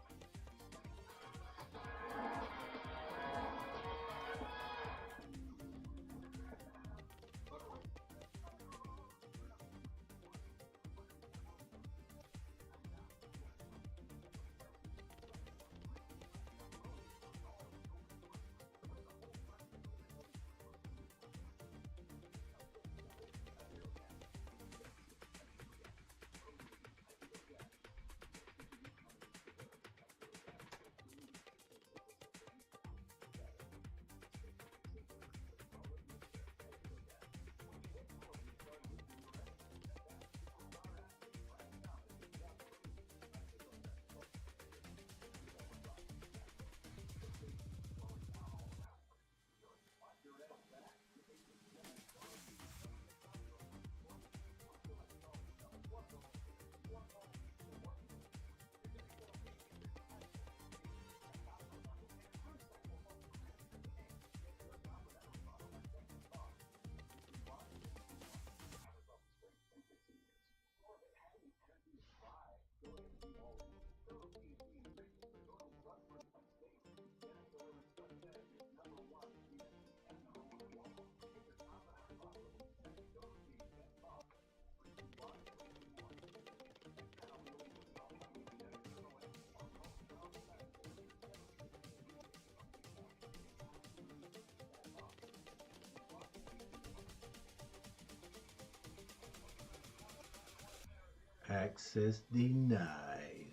Access denied.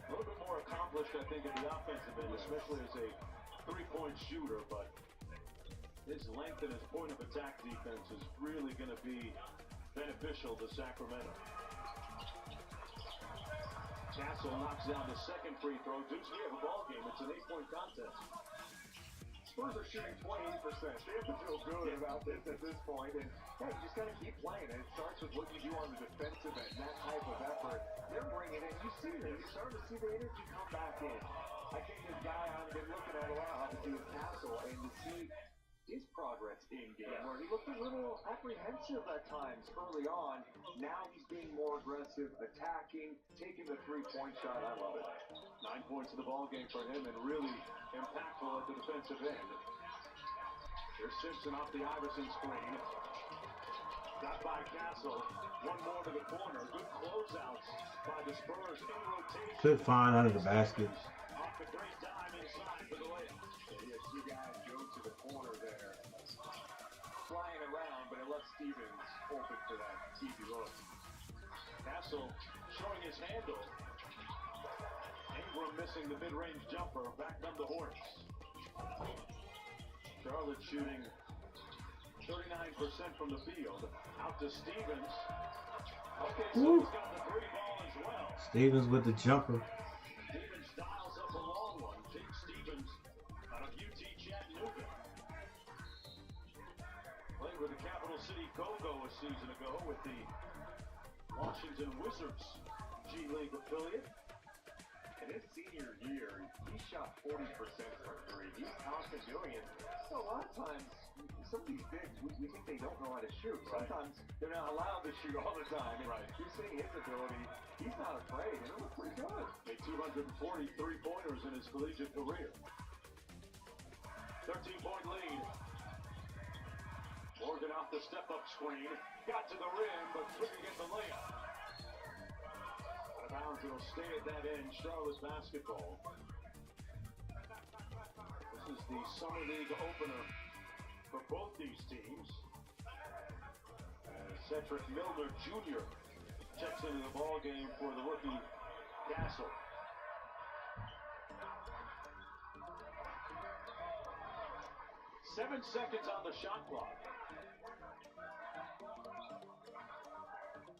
A little bit more accomplished, I think, in the offensive end, especially as a three-point shooter, but his length and his point of attack defense is really going to be beneficial to Sacramento. Castle knocks down the second free throw. Deuce, we have a ball game. It's an 8-point contest. Spurs are shooting 28%. They have to feel good about this at this point. And yeah, you just got to keep playing. And it starts with what you do on the defensive end. That type of effort. They're bringing it. You see it. You're starting to see the energy come back in. I think this guy I've been looking at a lot, obviously, with Castle, and to see his progress in game, where he looked a little apprehensive at times early on. Now he's being more aggressive, attacking, taking the three-point shot. I love it. 9 points in the ball game for him, and really impactful at the defensive end. Here's Simpson off the Iverson screen. Got by Castle. One more to the corner. Good closeouts by the Spurs in rotation. Could find under the basket. a great dime inside for the layup. Yeah, he had 2 guys go to the corner there. Flying around, but it left Stevens open for that easy look. Castle showing his handle. Ingram missing the mid-range jumper. Back on the Hornets. Charlotte shooting 39% from the field. Out to Stevens. Okay, so he's got the 3 ball as well. Stevens with the jumper. Stevens dials up a long one. Jake Stevens out of UT Chattanooga. Played with the Capital City Go-Go a season ago with the Washington Wizards G League affiliate. In his senior year, he shot 40% from 3. He's constantly doing it. So a lot of times, some of these bigs, we think they don't know how to shoot. Sometimes they're not allowed to shoot all the time. And you're seeing his ability. He's not afraid, and it looks pretty good. Made 240 3-pointers in his collegiate career. 13-point lead. Morgan off the step-up screen. Got to the rim, but couldn't get the layup. Out of bounds, it'll stay at that end. Charlotte basketball. This is the Summer League opener for both these teams. Cedric Milner Jr. checks into the ball game for the rookie Castle. Seven seconds on the shot clock.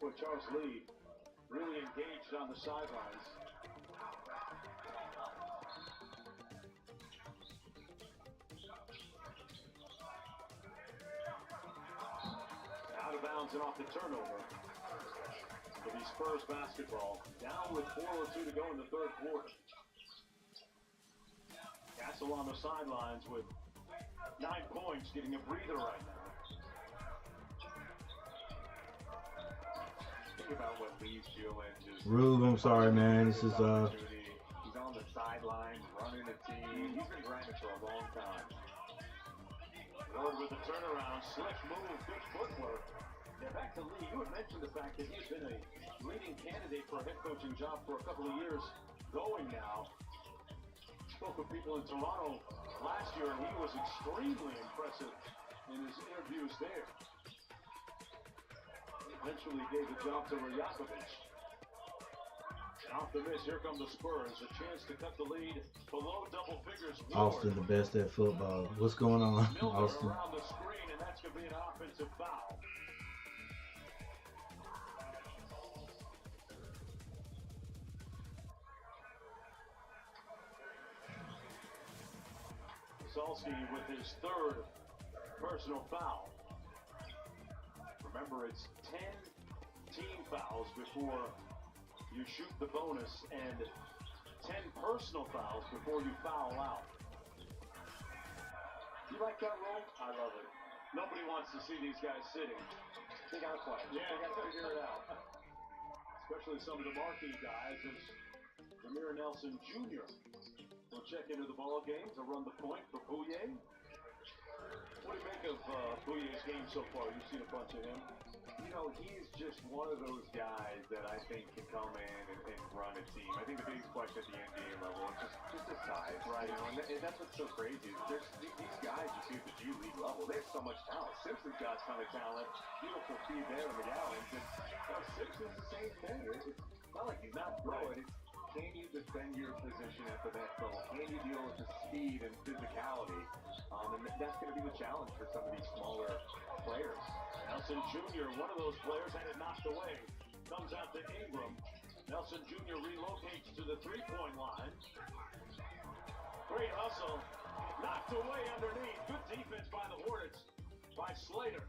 Boy, Charles Lee really engaged on the sidelines. Out of bounds and off the turnover for the Spurs basketball. Down with 4:02 to go in the third quarter. Castle on the sidelines with 9 points, getting a breather right now. Think about what Lee's doing. Just Rube, I'm sorry, man. This is he's on the sidelines, running the team. He's been grinding for a long time. Ward with the turnaround, slick move, good footwork. Yeah, back to Lee. You had mentioned the fact that he's been a leading candidate for a head coaching job for a couple of years going now. Spoke with people in Toronto last year, and he was extremely impressive in his interviews there. Eventually gave the job to Rajakovic. Off the miss, here come the Spurs. A chance to cut the lead below double figures. Austin, the best at football. What's going on, Milner Austin? around the screen, and that's going to be an offensive foul. Salsky with his 3rd personal foul. Remember, it's 10 team fouls before you shoot the bonus and 10 personal fouls before you foul out. You like that rule? I love it. Nobody wants to see these guys sitting. They gotta play. Yeah, They gotta figure it out. Especially some of the marquee guys as Jameer Nelson Jr. will check into the ball game to run the point for Bouye. What do you make of Bouye's game so far? You've seen a bunch of him. You know, he's just one of those guys that I think can come in and run a team. I think the biggest question at the NBA level is just his size, right? You know, and that's what's so crazy. There's these guys you see at the G League level, they have so much talent. Simpson's got a ton of talent. Beautiful feed there in the Gallons. And Simpson's the same thing. It's not like he's not good. It's, can you defend your position at the next level? Can you deal with the speed and physicality? And that's going to be the challenge for some of these smaller players. Nelson Jr., one of those players, had it knocked away. Comes out to Ingram. Nelson Jr. relocates to the three-point line. Great hustle. Knocked away underneath. Good defense by the Hornets. By Slater.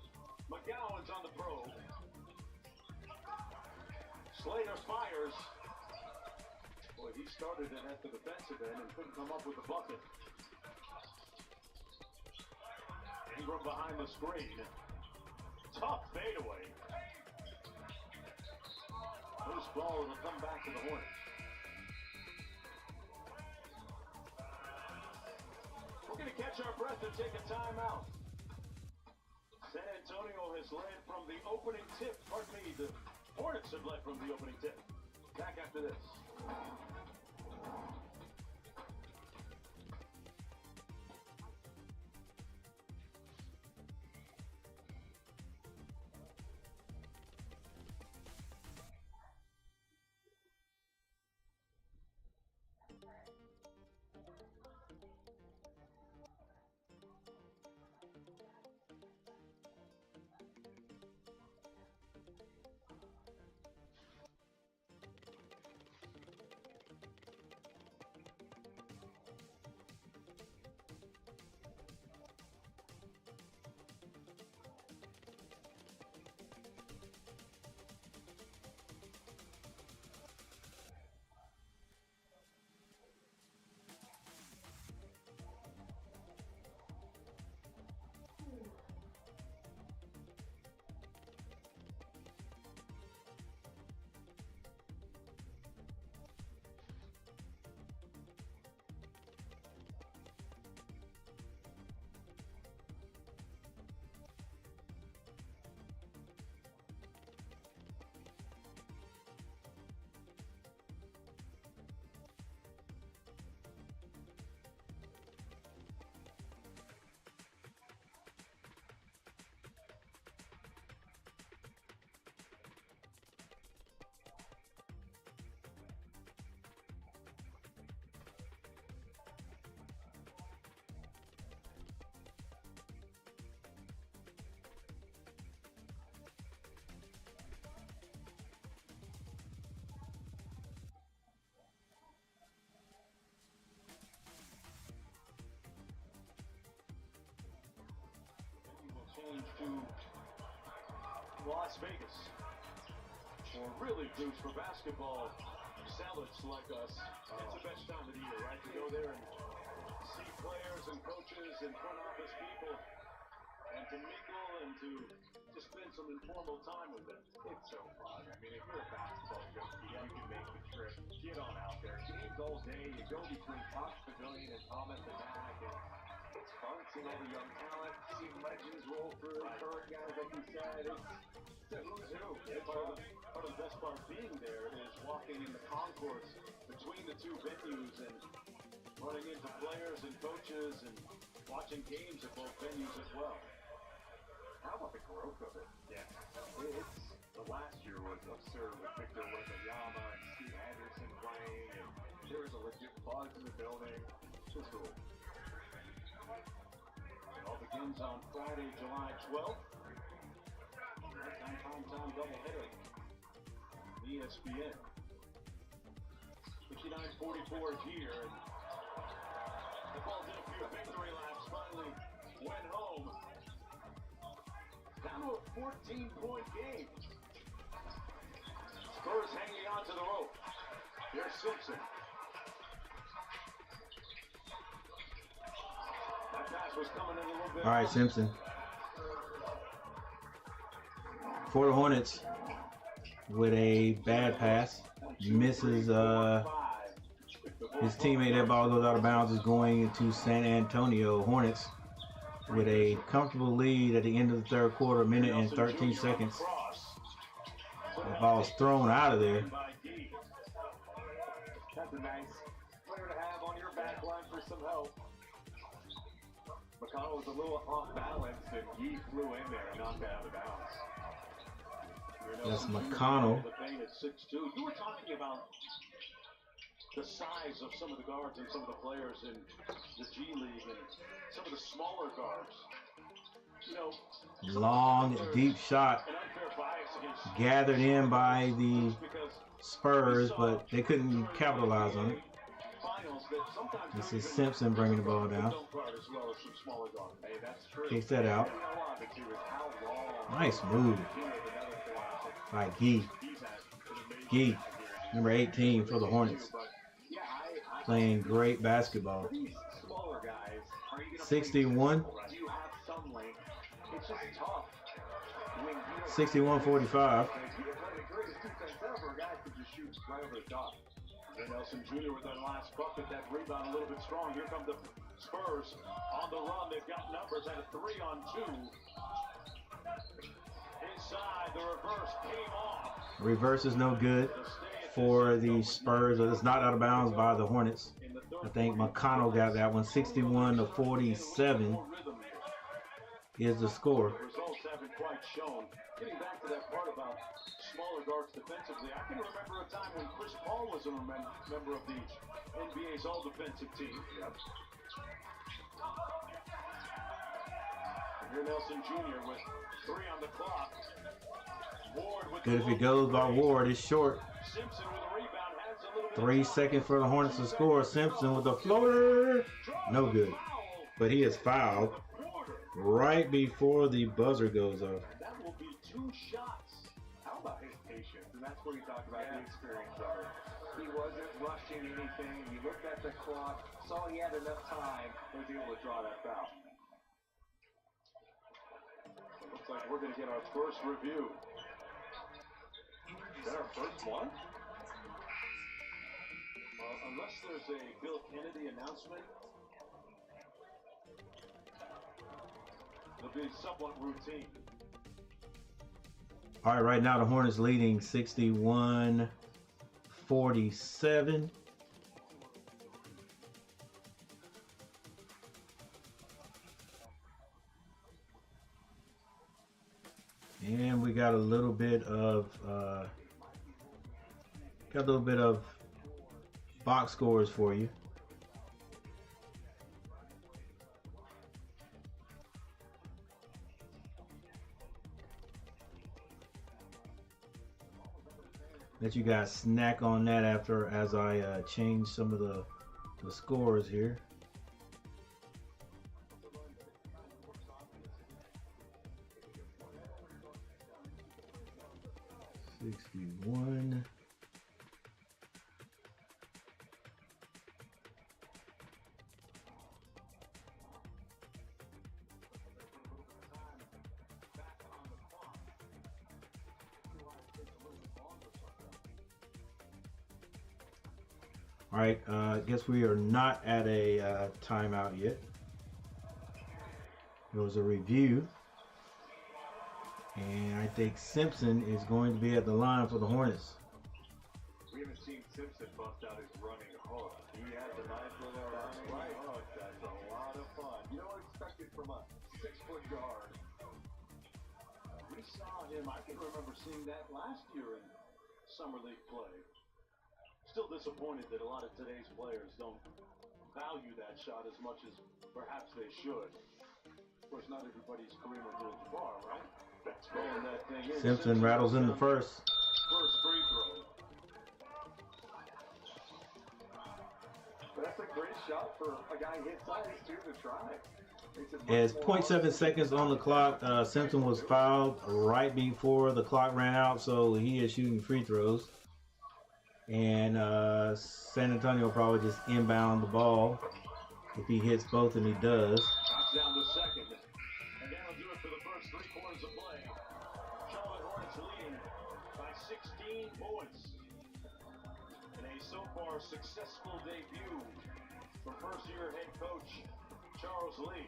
McGowan's on the probe. Slater fires. Boy, he started it at the defensive end and couldn't come up with a bucket. Ingram behind the screen. Tough fadeaway. Loose ball will come back to the Hornets. We're going to catch our breath and take a timeout. San Antonio has led from the opening tip. Pardon me, the Hornets have led from the opening tip. Back after this. change to Las Vegas. Or really, Bruce, for basketball zealots like us, it's the best time of the year, right? To go there and see players and coaches and front office people and to mingle and to spend some informal time with them. It's so fun. I mean, if you're a basketball junkie, you can make the trip. Get on out there. Games all day. You go between Cox Pavilion and Thomas and Mack, and it's fun seeing all the young talent, seeing legends roll through, current guys, like you said. It's a who's who. Part of the best part of being there is walking in the concourse between the two venues and running into players and coaches and watching games at both venues as well. How about the growth of it? Yeah. It's the last year was absurd with Victor Wembanyama and Steve Anderson playing, and there was a legit buzz in the building. Just cool. It all begins on Friday, July 12th. Time doubleheader. ESPN. 59-44 is here, and the ball did a few victory laps, finally went home. Down to a 14-point game. Spurs hanging on to the rope. Here's Simpson. That pass was coming in a little bit. All right, Simpson. For the Hornets with a bad pass. Misses his teammate. That ball goes out of bounds. Is going into San Antonio Hornets with a comfortable lead at the end of the third quarter, a minute and 13 seconds. The ball is thrown out of there. That's a nice player to have on your back line for some help. McConnell was a little off balance, and he flew in there and knocked it out of bounds. That's McConnell. You were talking about the size of some of the guards and some of the players in the G League and some of the smaller guards. You know, Long, deep shot gathered in by the Spurs, but they couldn't capitalize on it. This is Simpson bringing the ball down. Kicks that out. Nice move by Gee. Gee, number 18 for the Hornets. Playing great basketball. 61. 61-45. Nelson Jr. with that last bucket, that rebound a little bit strong. Here come the Spurs on the run. They've got numbers at a 3-on-2. Inside, the reverse came off. Reverse is no good for the Spurs. It's not out of bounds by the Hornets. I think McConnell got that one. 61-47 is the score. The results haven't quite shown. Getting back to that part about smaller guards defensively, I can remember a time when Chris Paul was a member of the NBA's all-defensive team. Yep. And here Nelson Jr. with 3 on the clock. Ward with Good if it goes by Ward. It's short. Simpson with a rebound, has a little bit 3 seconds for the Hornets to score. Simpson with a floater. No good. But he is fouled right before the buzzer goes off. That will be 2 shots. How about his patience? And that's what he talked about, the experience of it. He wasn't rushing anything. He looked at the clock, saw he had enough time, was able to draw that foul. Looks like we're going to get our first review. Is that our first one? Unless there's a Bill Kennedy announcement, it'll be somewhat routine. All right, right now the Hornets leading 61-47. And we got a little bit of box scores for you. Let you guys snack on that after as I change some of the scores here. 61. All right, I guess we are not at a timeout yet. There was a review, and I think Simpson is going to be at the line for the Hornets. We haven't seen Simpson bust out his running hook. He has a nice little running hook. That's a lot of fun. You don't expect it from a 6-foot guard. We saw him, I can remember seeing that last year in Summer League play. Still disappointed that a lot of today's players don't value that shot as much as perhaps they should. Of course, not everybody's Kareem Abdul-Jabbar, right? That's throwing that thing in. Simpson rattles in the first. First free throw. That's a great shot for a guy his size too to try. As 0.7 seconds on the clock, Simpson was fouled right before the clock ran out, so he is shooting free throws. And San Antonio probably just inbound the ball if he hits both, and he does. Knocks down the second. And that'll do it for the first 3 quarters of play. Charlotte Hornets leading by 16 points. In a so far successful debut for first-year head coach Charles Lee.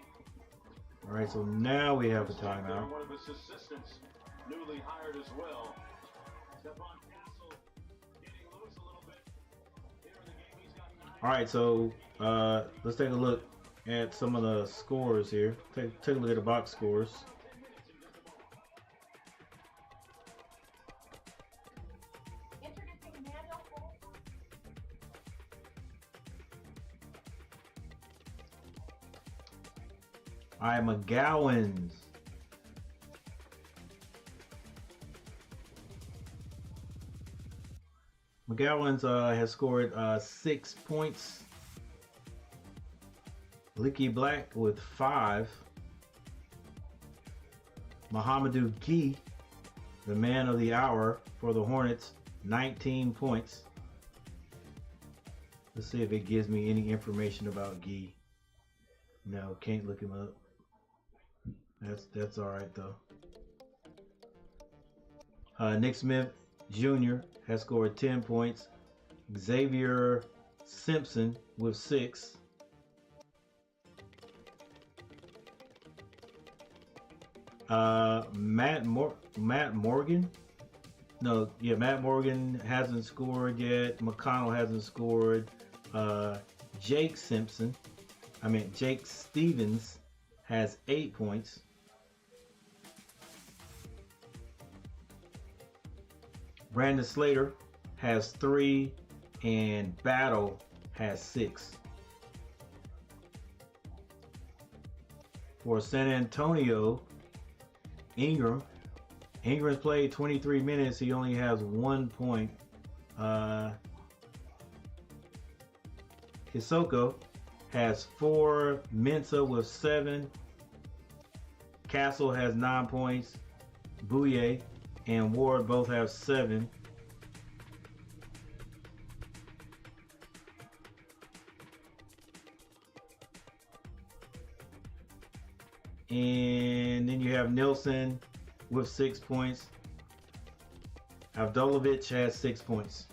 All right, so now we have a timeout. One of his assistants, newly hired as well. Stephon Castle getting loose a little bit. Here in the game, he's got 9. All right, so let's take a look at some of the scores here. Take a look at the box scores. Introducing Manuel Full. All right, McGowan's. McGowan's has scored 6 points. Licky Black with 5. Mohamedou Gueye, the man of the hour for the Hornets, 19 points. Let's see if it gives me any information about Gueye. No, can't look him up. That's all right though. Nick Smith Jr. has scored 10 points. Xavier Simpson with 6. Matt Morgan. No, yeah, Matt Morgan hasn't scored yet. McConnell hasn't scored. Jake Stevens has 8 points. Brandon Slater has 3, and Battle has 6. For San Antonio, Ingram's played 23 minutes. He only has 1 point. Hisoko has 4. Mensah with 7. Castle has 9 points. Bouye and Ward both have 7. And then you have Nelson with 6 points. Avdolovich has 6 points.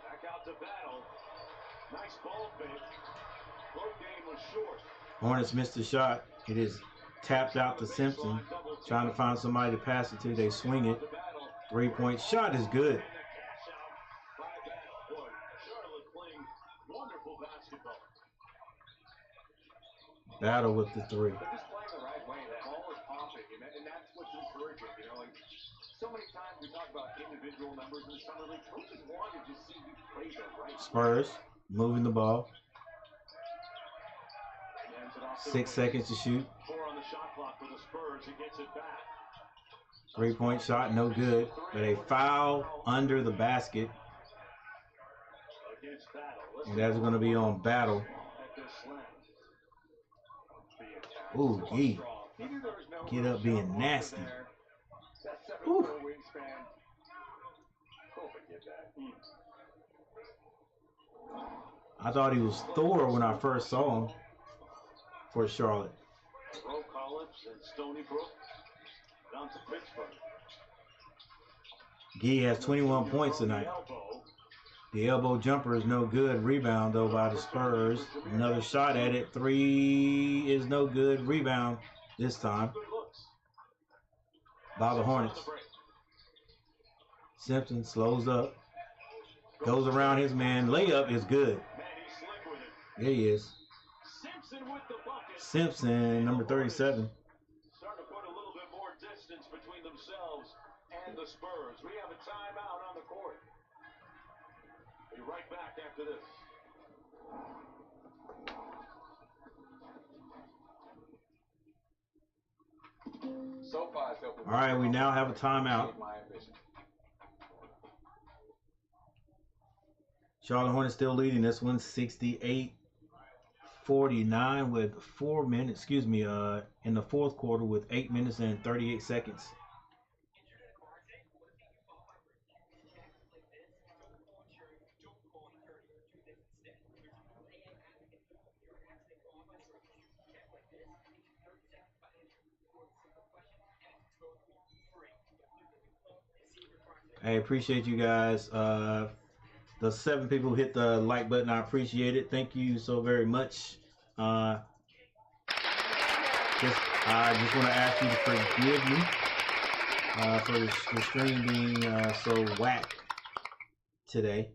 Back out to Battle. Nice ball fake. Float game was short. Hornets missed the shot. It is tapped out to Simpson. Trying to find somebody to pass it to. They swing it. 3-point shot is good. Battle with the 3. They're just playing the right way. The ball is popping, and that's what's encouraging. You know, like so many times we talk about individual numbers in the summer league. Coaches want to just see you play the right Spurs moving the ball. 6 seconds to shoot. 4 on the shot clock for the Spurs. He gets it back. 3-point shot, no good. But a foul under the basket. And that's going to be on Battle. Ooh, gee. Get up being nasty. Ooh. I thought he was Thor when I first saw him for Charlotte. Gee has 21 points tonight. The elbow jumper is no good. Rebound, though, by the Spurs. Another shot at it. 3 is no good. Rebound this time by the Hornets. Simpson slows up. Goes around his man. Layup is good. There he is. Simpson, number 37. Starting to put a little bit more distance between themselves and the Spurs. We have a timeout on the court. Be right back after this. All right, we now have a timeout. Charlotte Hornets still leading this one, 68-49 with 4 minutes, in the fourth quarter with 8 minutes and 38 seconds. I appreciate you guys. The 7 people who hit the like button, I appreciate it. Thank you so very much. I just want to ask you to forgive me for the stream being so whack today.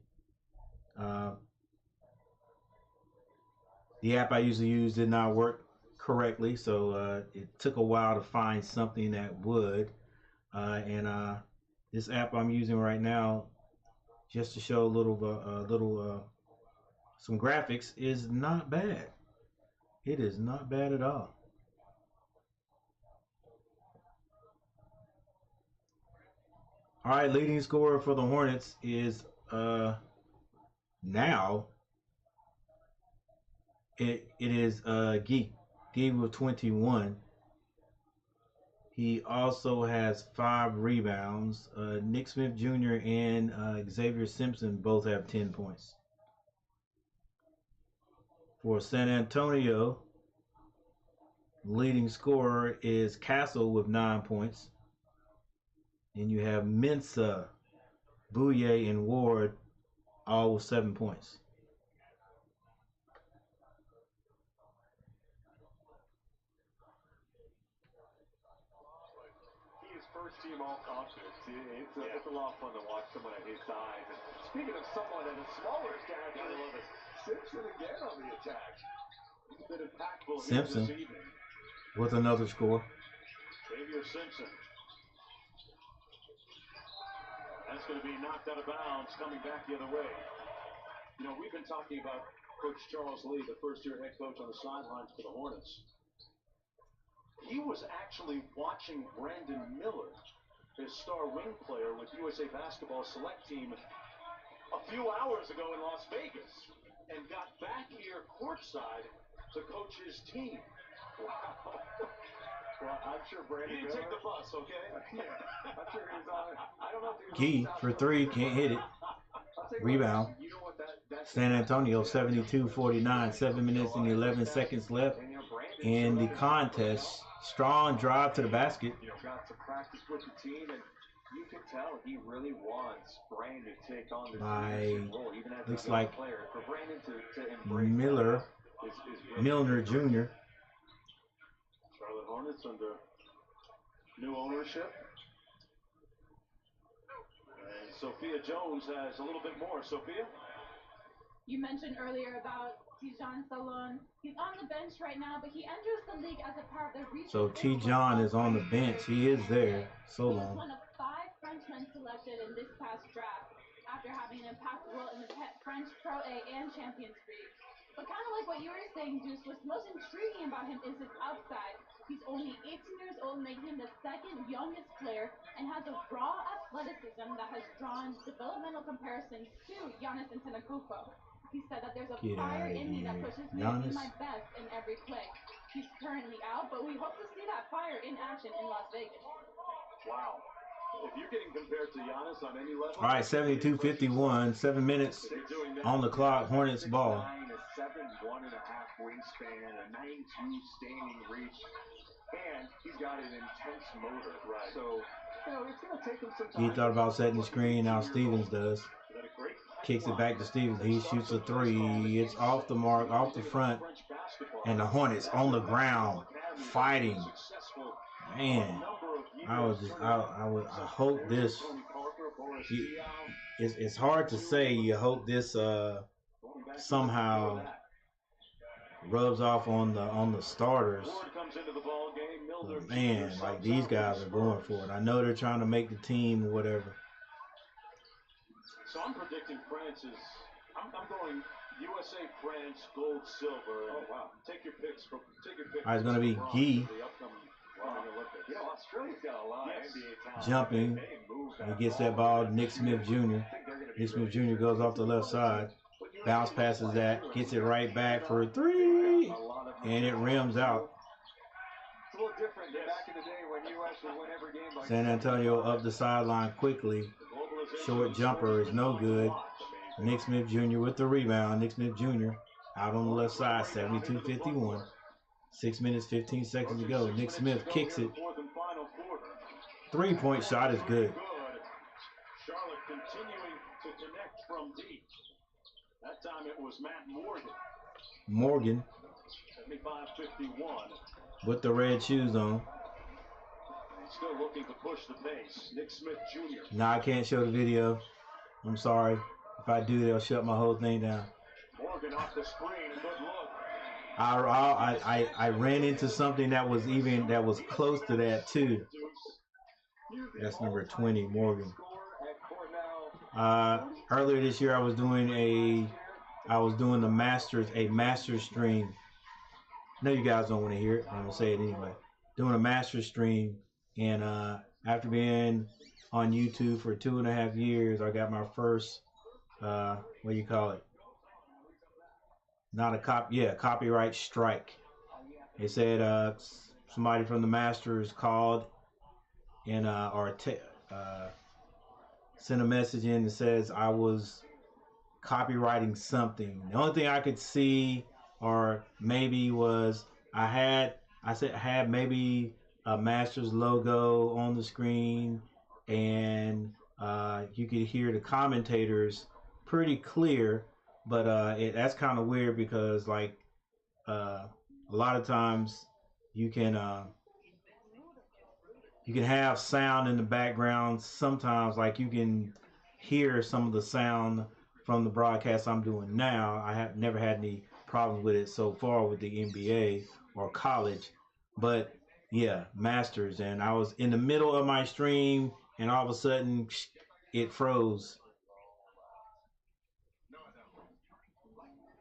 The app I usually use did not work correctly, so it took a while to find something that would. This app I'm using right now, just to show some graphics, is not bad. It is not bad at all. All right, leading scorer for the Hornets is now it is Guy with 21. He also has 5 rebounds. Nick Smith Jr. and Xavier Simpson both have 10 points. For San Antonio, leading scorer is Castle with 9 points. And you have Mensah, Bouye, and Ward all with 7 points. First team all conference. It's a lot of fun to watch someone at his size. And speaking of someone at a smaller stature, I love it. Simpson again on the attack. He's been impactful Simpson this evening. with another score. Xavier Simpson. That's going to be knocked out of bounds, coming back the other way. You know, we've been talking about Coach Charles Lee, the first-year head coach on the sidelines for the Hornets. He was actually watching Brandon Miller, his star wing player with USA Basketball Select Team, a few hours ago in Las Vegas, and got back here courtside to coach his team. Wow. Well, I'm sure Brandon Miller... He didn't take the bus, okay? Yeah, I'm sure he was on it. I don't know if Key he was for 3, can't hit it. Rebound. You know what, San Antonio 72-49, 7 minutes and 11 seconds left in the contest. Strong drive to the basket. You know, got to practice with the team, and you can tell he really wants Brandon to take on this leadership role, even as looks a like player. For Brandon to embrace Miller, really Milner Jr. Charlotte Hornets under new ownership. And Sophia Jones has a little bit more. Sophia? You mentioned earlier about Tijan Salon. He's on the bench right now, but he enters the league as a part of the region. So Tijan is on the bench. He is there. So He was long. one of 5 Frenchmen selected in this past draft after having an impactful role in the French Pro A and Champions League. But kind of like what you were saying, Deuce, what's most intriguing about him is his upside. He's only 18 years old, making him the second youngest player, and has a raw athleticism that has drawn developmental comparisons to Giannis Antetokounmpo. He said that there's a Get fire out of in me that here. pushes me to be Giannis? my best in every play. He's currently out, but we hope to see that fire in action in Las Vegas. Wow. If you're getting compared to Giannis on any level. All right, 72-51, 7 minutes on the clock. Hornets ball. 6'9", a 7'1.5" wingspan, a 9'2" standing reach, and he's got an intense motor. Right. So, it's going to take him some time. He thought about setting the screen. Now Stevens does. Kicks it back to Stevens. He shoots a three. It's off the mark, off the front. And the Hornets on the ground fighting. Man, I hope this. It's hard to say. You hope this somehow rubs off on the starters. But man, like these guys are going for it. I know they're trying to make the team or whatever. So I'm predicting France is. I'm going USA, France, gold, silver. Oh wow! Take your picks. All right, it's gonna be Guy. Australia's got a lot of NBA talent. Jumping. He gets that ball. Nick Smith Jr. Nick Smith Jr. goes off the left side. Bounce passes that. Gets it right back for a three. And it rims out. It's a little different than back in the day when US would win every game by San Antonio up the sideline quickly. Short jumper is no good. Nick Smith Jr. with the rebound. Nick Smith Jr. out on the left side, 72-51. 6 minutes, 15 seconds to go. Nick Smith kicks it. 3-point shot is good. Charlotte continuing to connect from deep. That time it was Matt Morgan. Morgan 75-51. with the red shoes on. Still looking to push the pace. Nick Smith Jr. Nah, I can't show the video. I'm sorry. If I do, they'll shut my whole thing down. Morgan off the screen. Good look. I ran into something that was close to that too. That's number 20, Morgan. Earlier this year, I was doing a master stream. I know you guys don't want to hear it. I'm gonna say it anyway. Doing a master stream, and after being on YouTube for 2.5 years, I got my first what do you call it? Not a copyright strike. They said somebody from the Masters called and sent a message in that says I was copywriting something. The only thing I could see or maybe was I had maybe a Masters logo on the screen, and you could hear the commentators pretty clear, but that's kind of weird because like a lot of times you can have sound in the background. Sometimes like you can hear some of the sound from the broadcast I'm doing now. I have never had any problems with it so far with the NBA or college, but yeah, Masters, and I was in the middle of my stream and all of a sudden it froze.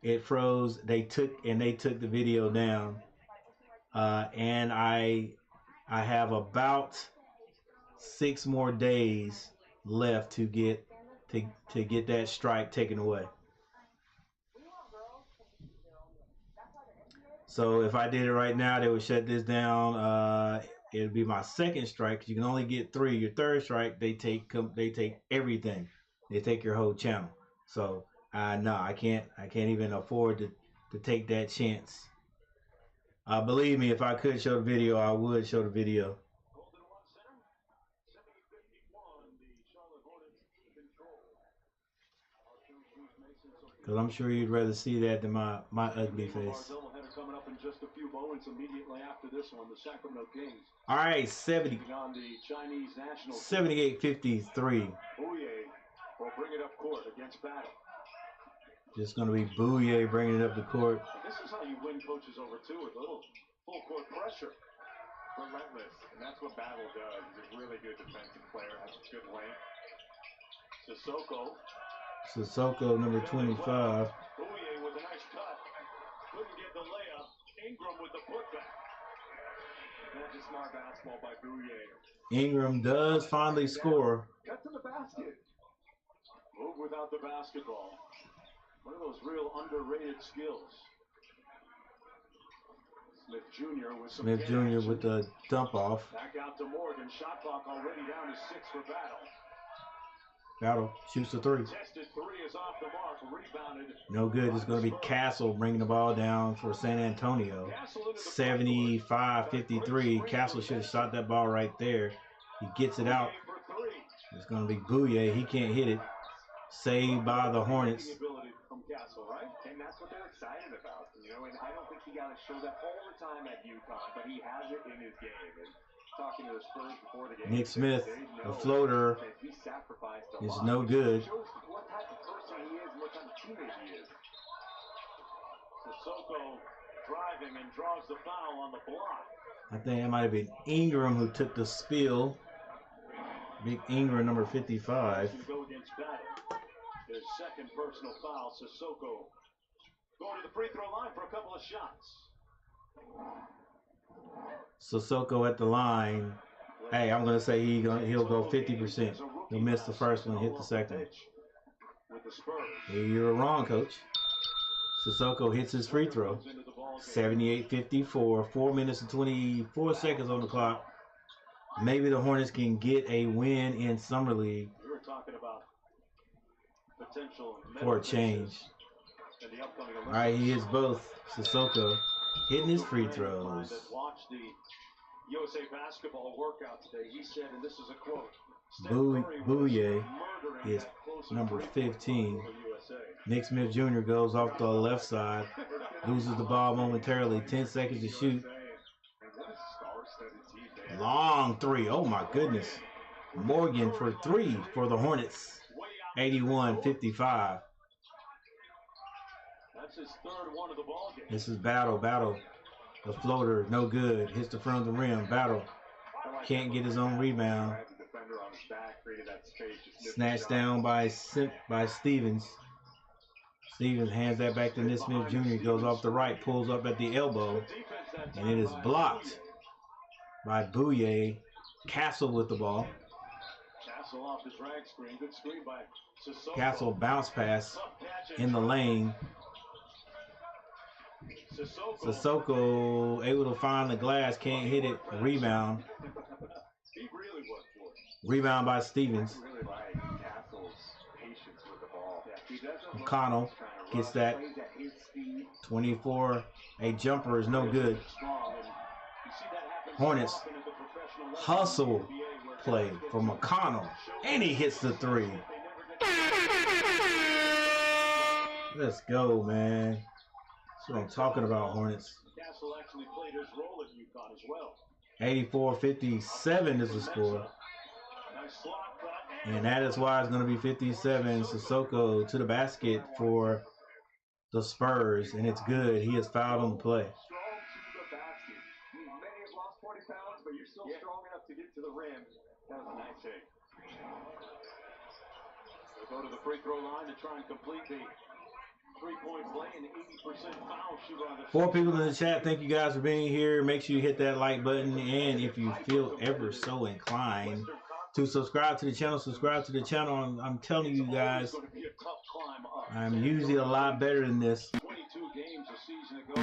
It froze. They took the video down, and I have about 6 more days left to get that strike taken away. So if I did it right now, they would shut this down. It'd be my second strike, 'cause you can only get 3. Your third strike, they take everything. They take your whole channel. So no, I can't even afford to take that chance. Believe me, if I could show the video, I would show the video. Because I'm sure you'd rather see that than my ugly face. Coming up in just a few moments immediately after this one, the Sacramento Kings. All right, 78-53. Bouye will bring it up court against Battle. Just going to be Bouye bringing it up the court. This is how you win coaches over too, with a little full court pressure. Relentless, and that's what Battle does. He's a really good defensive player, has good length. Sissoko, number 25. Bouye with a nice cut. Couldn't get the layup. Ingram with the putback. And smart basketball by Bouye. Ingram does finally score. Cut to the basket. Move without the basketball. One of those real underrated skills. Smith Jr. with some Smith Jr. action. with the dump off. Back out to Morgan. Shot clock already down to 6 for Battle. Battle shoots the three. Tested three is off the mark. Rebounded. No good. It's going to be Castle bringing the ball down for San Antonio. 75-53. Castle should have shot that ball right there. He gets it out. It's going to be Bouye. He can't hit it. Saved by the Hornets. From Castle, right? And that's what they're excited about, you know. And I don't think he got to show that all the time at UConn, but he has it in his game. And talking to the Spurs before the game, Nick Smith, the floater, he sacrificed a is lot. no good. It shows what type of person he is, what type of teammate he is. Sissoko driving and draws the foul on the block. I think it might have been Ingram who took the spill. Big Ingram, number 55. Go against Battle. His second personal foul. Sissoko going to the free throw line for a couple of shots. Sissoko at the line. Hey, I'm going to say he'll go 50%. He'll miss the first one, hit the second. With the Spurs. You're wrong, Coach. Sissoko hits his free throw. 78-54. 4 minutes and 24 seconds on the clock. Maybe the Hornets can get a win in Summer League. We were talking about potential for a change. All right, he hits both. Sissoko hitting his free throws. Watched the USA basketball workout today. He said, and this is a quote, Bouye is number 15. Nick Smith Jr. goes off the left side, loses the ball momentarily. 10 seconds to shoot. Long three. Oh my goodness. Morgan for three for the Hornets. 81-55. That's his third one of the ball game. This is Battle. Battle. The floater, no good. Hits the front of the rim. Battle. Can't get his own rebound. Snatched down by Stevens. Stevens hands that back to Nick Smith Jr. Goes off the right, pulls up at the elbow, and it is blocked by Bouye. Castle with the ball. Castle off the drag screen. Good screen by Sissoko. Castle bounce pass in the lane. Sissoko able to find the glass, can't hit it. Rebound. He really worked for it. Rebound by Stevens. I really like Castle's patience with the ball. McConnell gets that. 24. A jumper is no good. Hornets hustle play for McConnell, and he hits the three. Let's go, man. That's what I'm talking about, Hornets. Castle actually played his role at UConn as well. 84-57 is the score. And that is why it's going to be 57. Sissoko to the basket for the Spurs, and it's good. He has fouled on the play. Strong to the basket. You may have lost 40 pounds, but you're still strong enough to get to the rim. That was a nice hit. They'll go to the free throw line to try and complete the three-point play, and 80% foul shooter on the 4 people in the chat, thank you guys for being here. Make sure you hit that like button, and if you feel ever so inclined to subscribe to the channel, subscribe to the channel. I'm telling you guys, I'm usually a lot better than this. 22 games a season ago.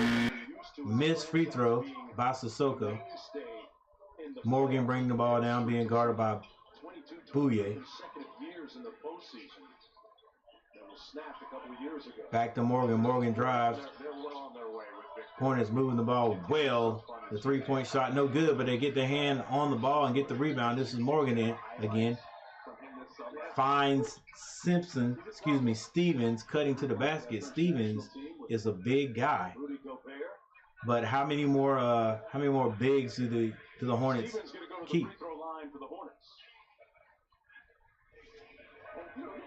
Missed free throw by Sissoko. Morgan bringing the ball down, being guarded by Bouye. Back to Morgan. Morgan drives. Hornets moving the ball well. The three-point shot no good, but they get their hand on the ball and get the rebound. This is Morgan in again. Finds Stevens cutting to the basket. Stevens is a big guy. But how many more bigs do the Hornets keep?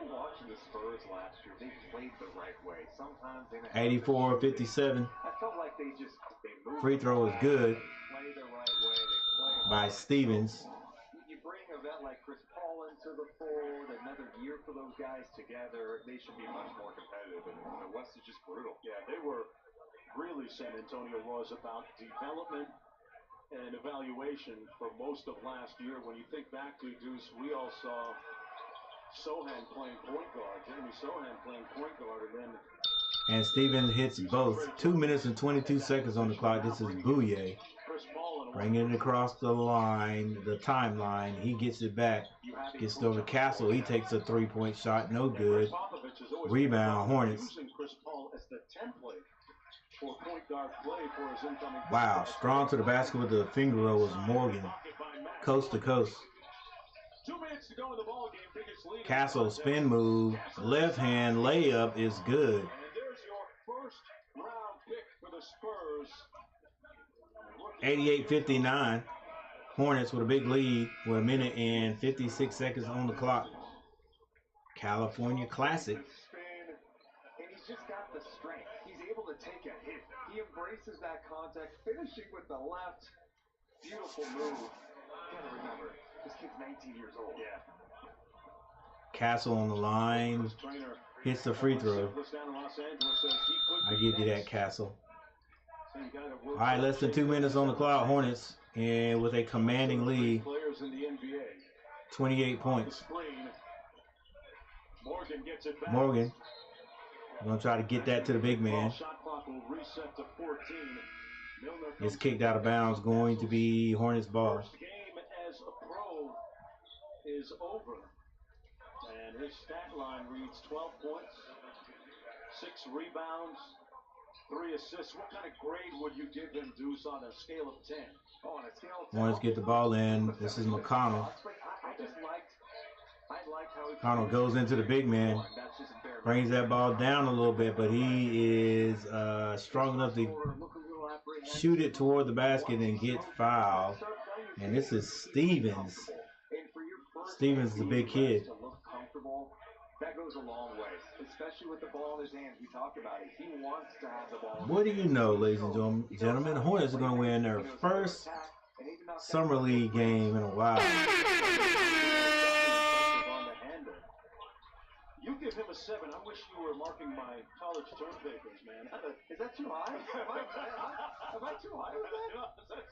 Watching the Spurs last year, they played the right way. Sometimes they 84-57. I felt like they moved. Free throw is good Play the right way. They play by Stevens. You bring a vet like Chris Paul into the fold, another year for those guys together, they should be much more competitive. And the West is just brutal. Yeah, they were really, San Antonio was about development and evaluation for most of last year. When you think back to Deuce, we all saw Sohan playing point guard, Jeremy Sohan playing point guard, and then And Stevens hits both. 2 minutes and 22 seconds on the clock. This is Bouye. Bringing it across the line, the timeline. He gets it back. Gets it over Castle. He takes a three-point shot. No good. Rebound, Hornets. Wow. Strong to the basket with the finger roll was Morgan. Coast to coast. 2 minutes to go in the ball game. Biggest lead. Castle spin move. Left hand layup is good. And there's your first round pick for the Spurs. 88-59. Hornets with a big lead with a minute and 56 seconds on the clock. California Classic. And he's just got the strength. He's able to take a hit. He embraces that contact, finishing with the left. Beautiful move. You gotta remember, this kid's 19 years old. Yeah. Castle on the line. Hits the free throw. I give you that, Castle. All right, less than 2 minutes on the clock. Hornets, and with a commanding lead, 28 points. Morgan, gonna try to get that to the big man. It's kicked out of bounds. Going to be Hornets ball. First game as a pro is over, and his stat line reads 12 points, 6 rebounds, 3 assists. What kind of grade would you give him, Deuce, on a scale of 10? Oh, on a scale of 10. Hornets get the ball in. This is McConnell. McConnell goes into the big man. Brings that ball down a little bit, but he is strong enough to shoot it toward the basket and get fouled. And this is Stevens. Stevens is a big kid. That goes a long way, especially with the ball in his hands. We talked about it. He wants to have the ball. What do you know, ladies and gentlemen? The Hornets are going to win their first summer league game in a while. You give him a 7. I wish you were marking my college term papers, man. Is that too high? Am I too high with that?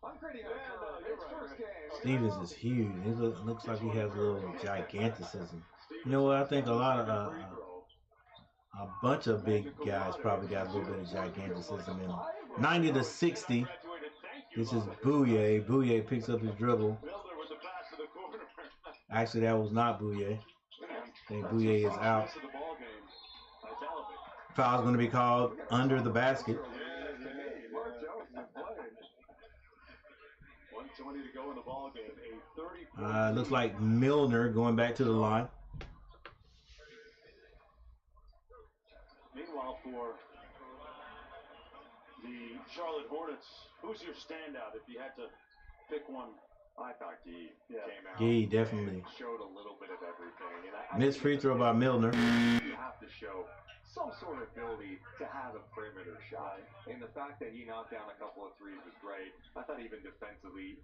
I'm pretty high. It's first game. Stevens is huge. He looks like he has a little giganticism. You know what? I think a lot of a bunch of big guys probably got a little bit of giganticism in them. 90-60. This is Bouye. Bouye picks up his dribble. Actually, that was not Bouye. I think Bouye is out. Foul's going to be called under the basket. 1:20 to go in the ball game. A 30. Looks like Milner going back to the line. Meanwhile, for the Charlotte Hornets, who's your standout if you had to pick one? I thought Gee came out. Gee definitely showed a little bit of everything. And missed free throw by Milner. You have to show some sort of ability to have a perimeter shot. And the fact that he knocked down a couple of threes was great. I thought even defensively,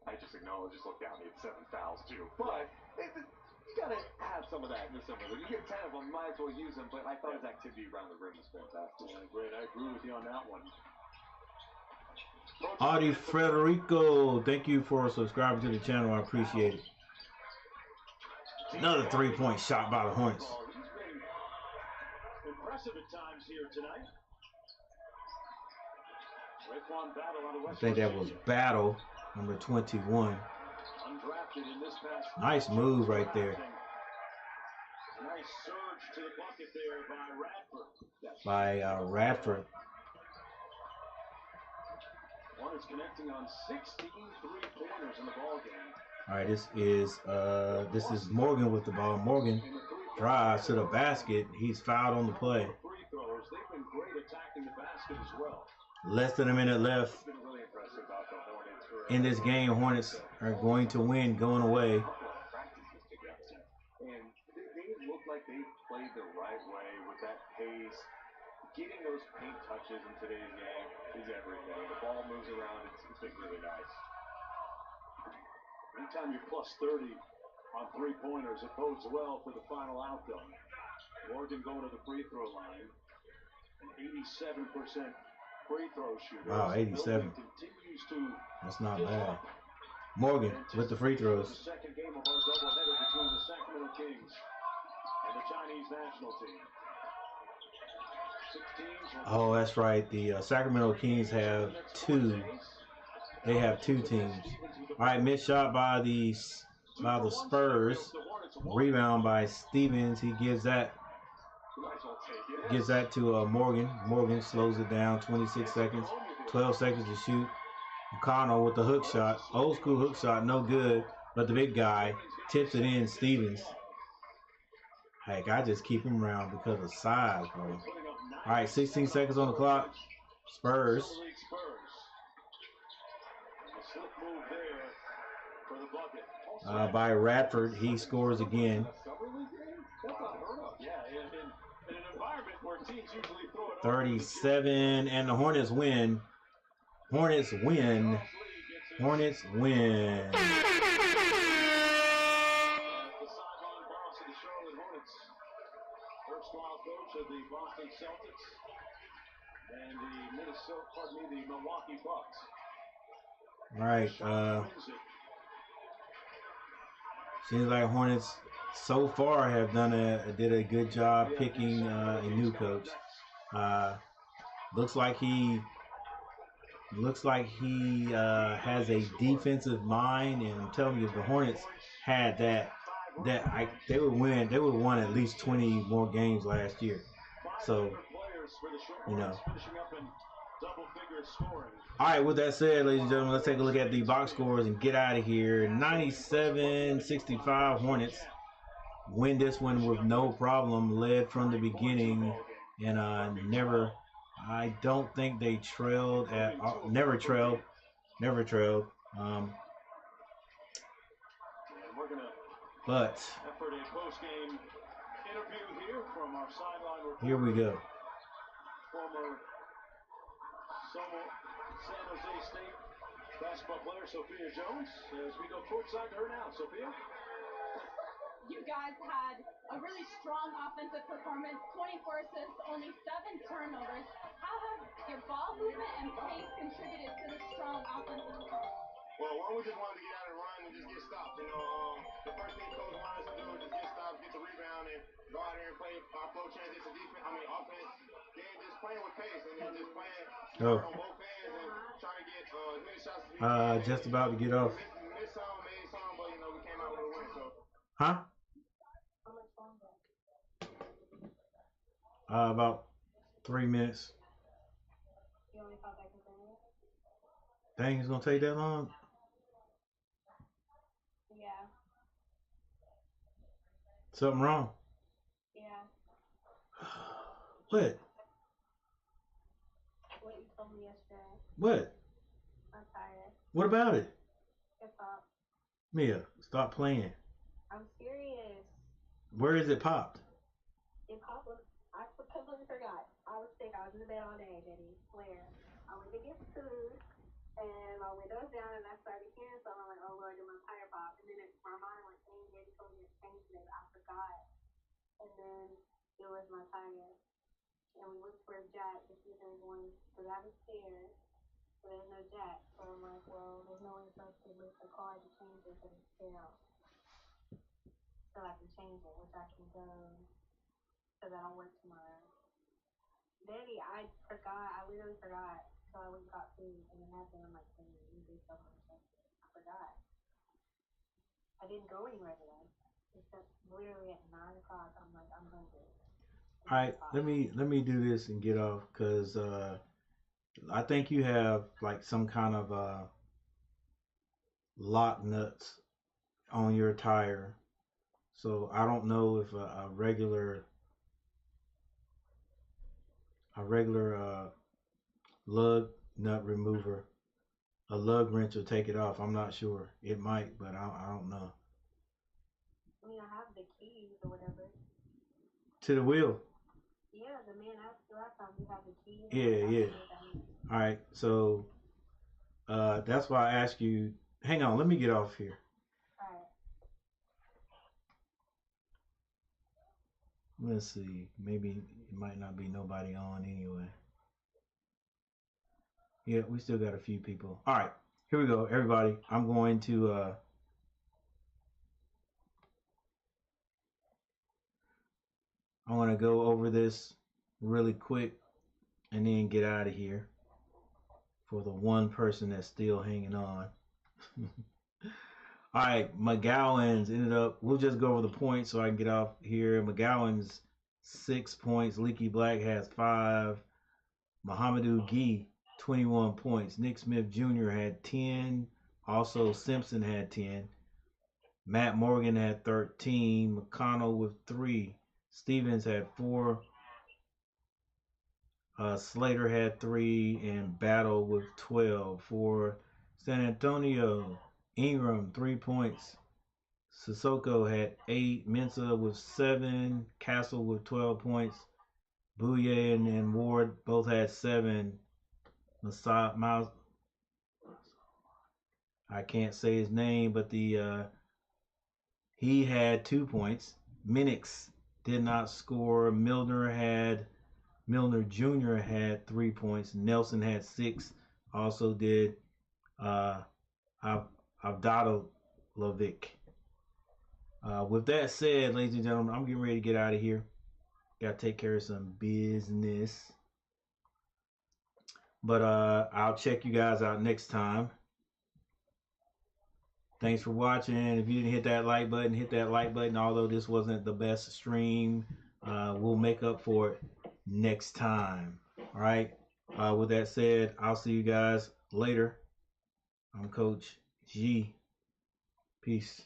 I just looked down, he had 7 fouls too. But you got to have some of that in the summer league. You get 10 of them, might as well use them. But I thought his activity around the rim was fantastic. Yeah, great. I agree with you on that one. Audie Frederico, thank you for subscribing to the channel. I appreciate it. Another 3-point shot by the Hornets. Impressive at times here tonight. I think that was Battle, number 21. Nice move right there. Nice surge to the bucket there by Radford. Hornets connecting on 16 3-pointers in the ball game. All right, this is Morgan with the ball. Morgan drives to the basket. He's fouled on the play. Free throws. They've been great attacking the basket as well. Less than a minute left in this game. Hornets are going to win going away. And they look like they played the right way with that pace. Getting those paint touches in today's game is everything. The ball moves around. It's been really nice. Anytime you're plus 30 on 3-pointers, it bodes well for the final outcome. Morgan going to the free throw line. An 87% free throw shooter. Wow, 87. Continues That's not bad. Morgan with the free throws. The second game of our doubleheader between the Sacramento Kings and the Chinese national team. 6 teams. Oh, that's right. The Sacramento Kings have two. They have two teams. All right, missed shot by the Spurs. Rebound by Stevens. He gives that to Morgan. Morgan slows it down. 26 seconds. 12 seconds to shoot. McConnell with the hook shot. Old school hook shot. No good. But the big guy tips it in. Stevens. Heck, I just keep him around because of size, bro. All right, 16 seconds on the clock. Spurs. By Radford. He scores again. 37, and the Hornets win. Hornets win. Hornets win. Coach of the Boston Celtics and the Milwaukee Bucks. All right. Seems like Hornets so far have did a good job picking a new coach. Looks like he has a defensive mind, and I'm telling you, if the Hornets had that, they would win. They would have won at least 20 more games last year. So, you know. All right, with that said, ladies and gentlemen, let's take a look at the box scores and get out of here. 97-65 Hornets win this one with no problem, led from the beginning, and I don't think they trailed never trailed. But here we go. Former San Jose State basketball player Sophia Jones, as we go courtside to her now. Sophia? You guys had a really strong offensive performance, 24 assists, only 7 turnovers. How have your ball movement and pace contributed to the strong offensive performance? Well, one, we just wanted to get out and run and just get stopped. You know, the first thing coach wanted us to do is just get stopped, get the rebound, and go out there and play our flow transition offense. Then just playing with pace and then just playing on both ends and trying to get as many shots as we can. Just about to get off. Missed some, made some, but you know we came out with a win. So. Huh? About 3 minutes. You only thought that could be it? Dang, it's gonna take that long? Yeah. Something wrong? Yeah. What? What you told me yesterday. What? I'm tired. What about it? Hip hop. Mia, stop playing. I'm serious. Where is it popped? It popped. I completely forgot. I was sick. I was in the bed all day, Daddy. Swear. I went to get food, and my window was down, and I started hearing something. I'm like, oh Lord, did my tire pop? And then my mind went, dang, Daddy told me to change it. I forgot. And then it was my tire. And we looked for a jack to see if there was one, because I was scared. But there's no jack. So I'm like, well, there's no way for us to lift the car to change it, but it's still. So I can change it, which I can go, because I don't work tomorrow. Daddy, I forgot. I literally forgot. So I went and got food, and then after I'm like, hey, you did something. I forgot. I didn't go anywhere today. Except literally at 9 o'clock, I'm like, I'm hungry. All right, let me do this and get off, because I think you have like some kind of lock nuts on your tire. So I don't know if a regular lug nut remover, a lug wrench will take it off. I'm not sure. It might, but I don't know. I mean, I have the keys or whatever. To the wheel. Yeah, the man asked you last time, you have the keys. Yeah. All right, so that's why I asked you. Hang on, let me get off here. All right. Let's see. Maybe it might not be nobody on anyway. Yeah, we still got a few people. All right. here we go, everybody. I'm going to I want to go over this really quick and then get out of here for the one person that's still hanging on. All right, McGowan's ended up, we'll just go over the points so I can get off here. McGowan's 6 points. Leaky Black has 5. Muhammadu Gee, 21 points. Nick Smith Jr. had 10. Also, Simpson had 10. Matt Morgan had 13. McConnell with 3. Stevens had 4. Slater had 3. And Battle with 12. For San Antonio, Ingram, 3 points. Sissoko had 8. Mensah with 7. Castle with 12 points. Bouye and Ward both had 7. Miles, I can't say his name, but he had 2 points. Minix did not score. Milner Jr. had 3 points. Nelson had 6. Also did Avdalovic. With that said, ladies and gentlemen, I'm getting ready to get out of here. Got to take care of some business. But I'll check you guys out next time. Thanks for watching. If you didn't hit that like button, hit that like button. Although this wasn't the best stream, we'll make up for it next time. All right. With that said, I'll see you guys later. I'm Coach G. Peace.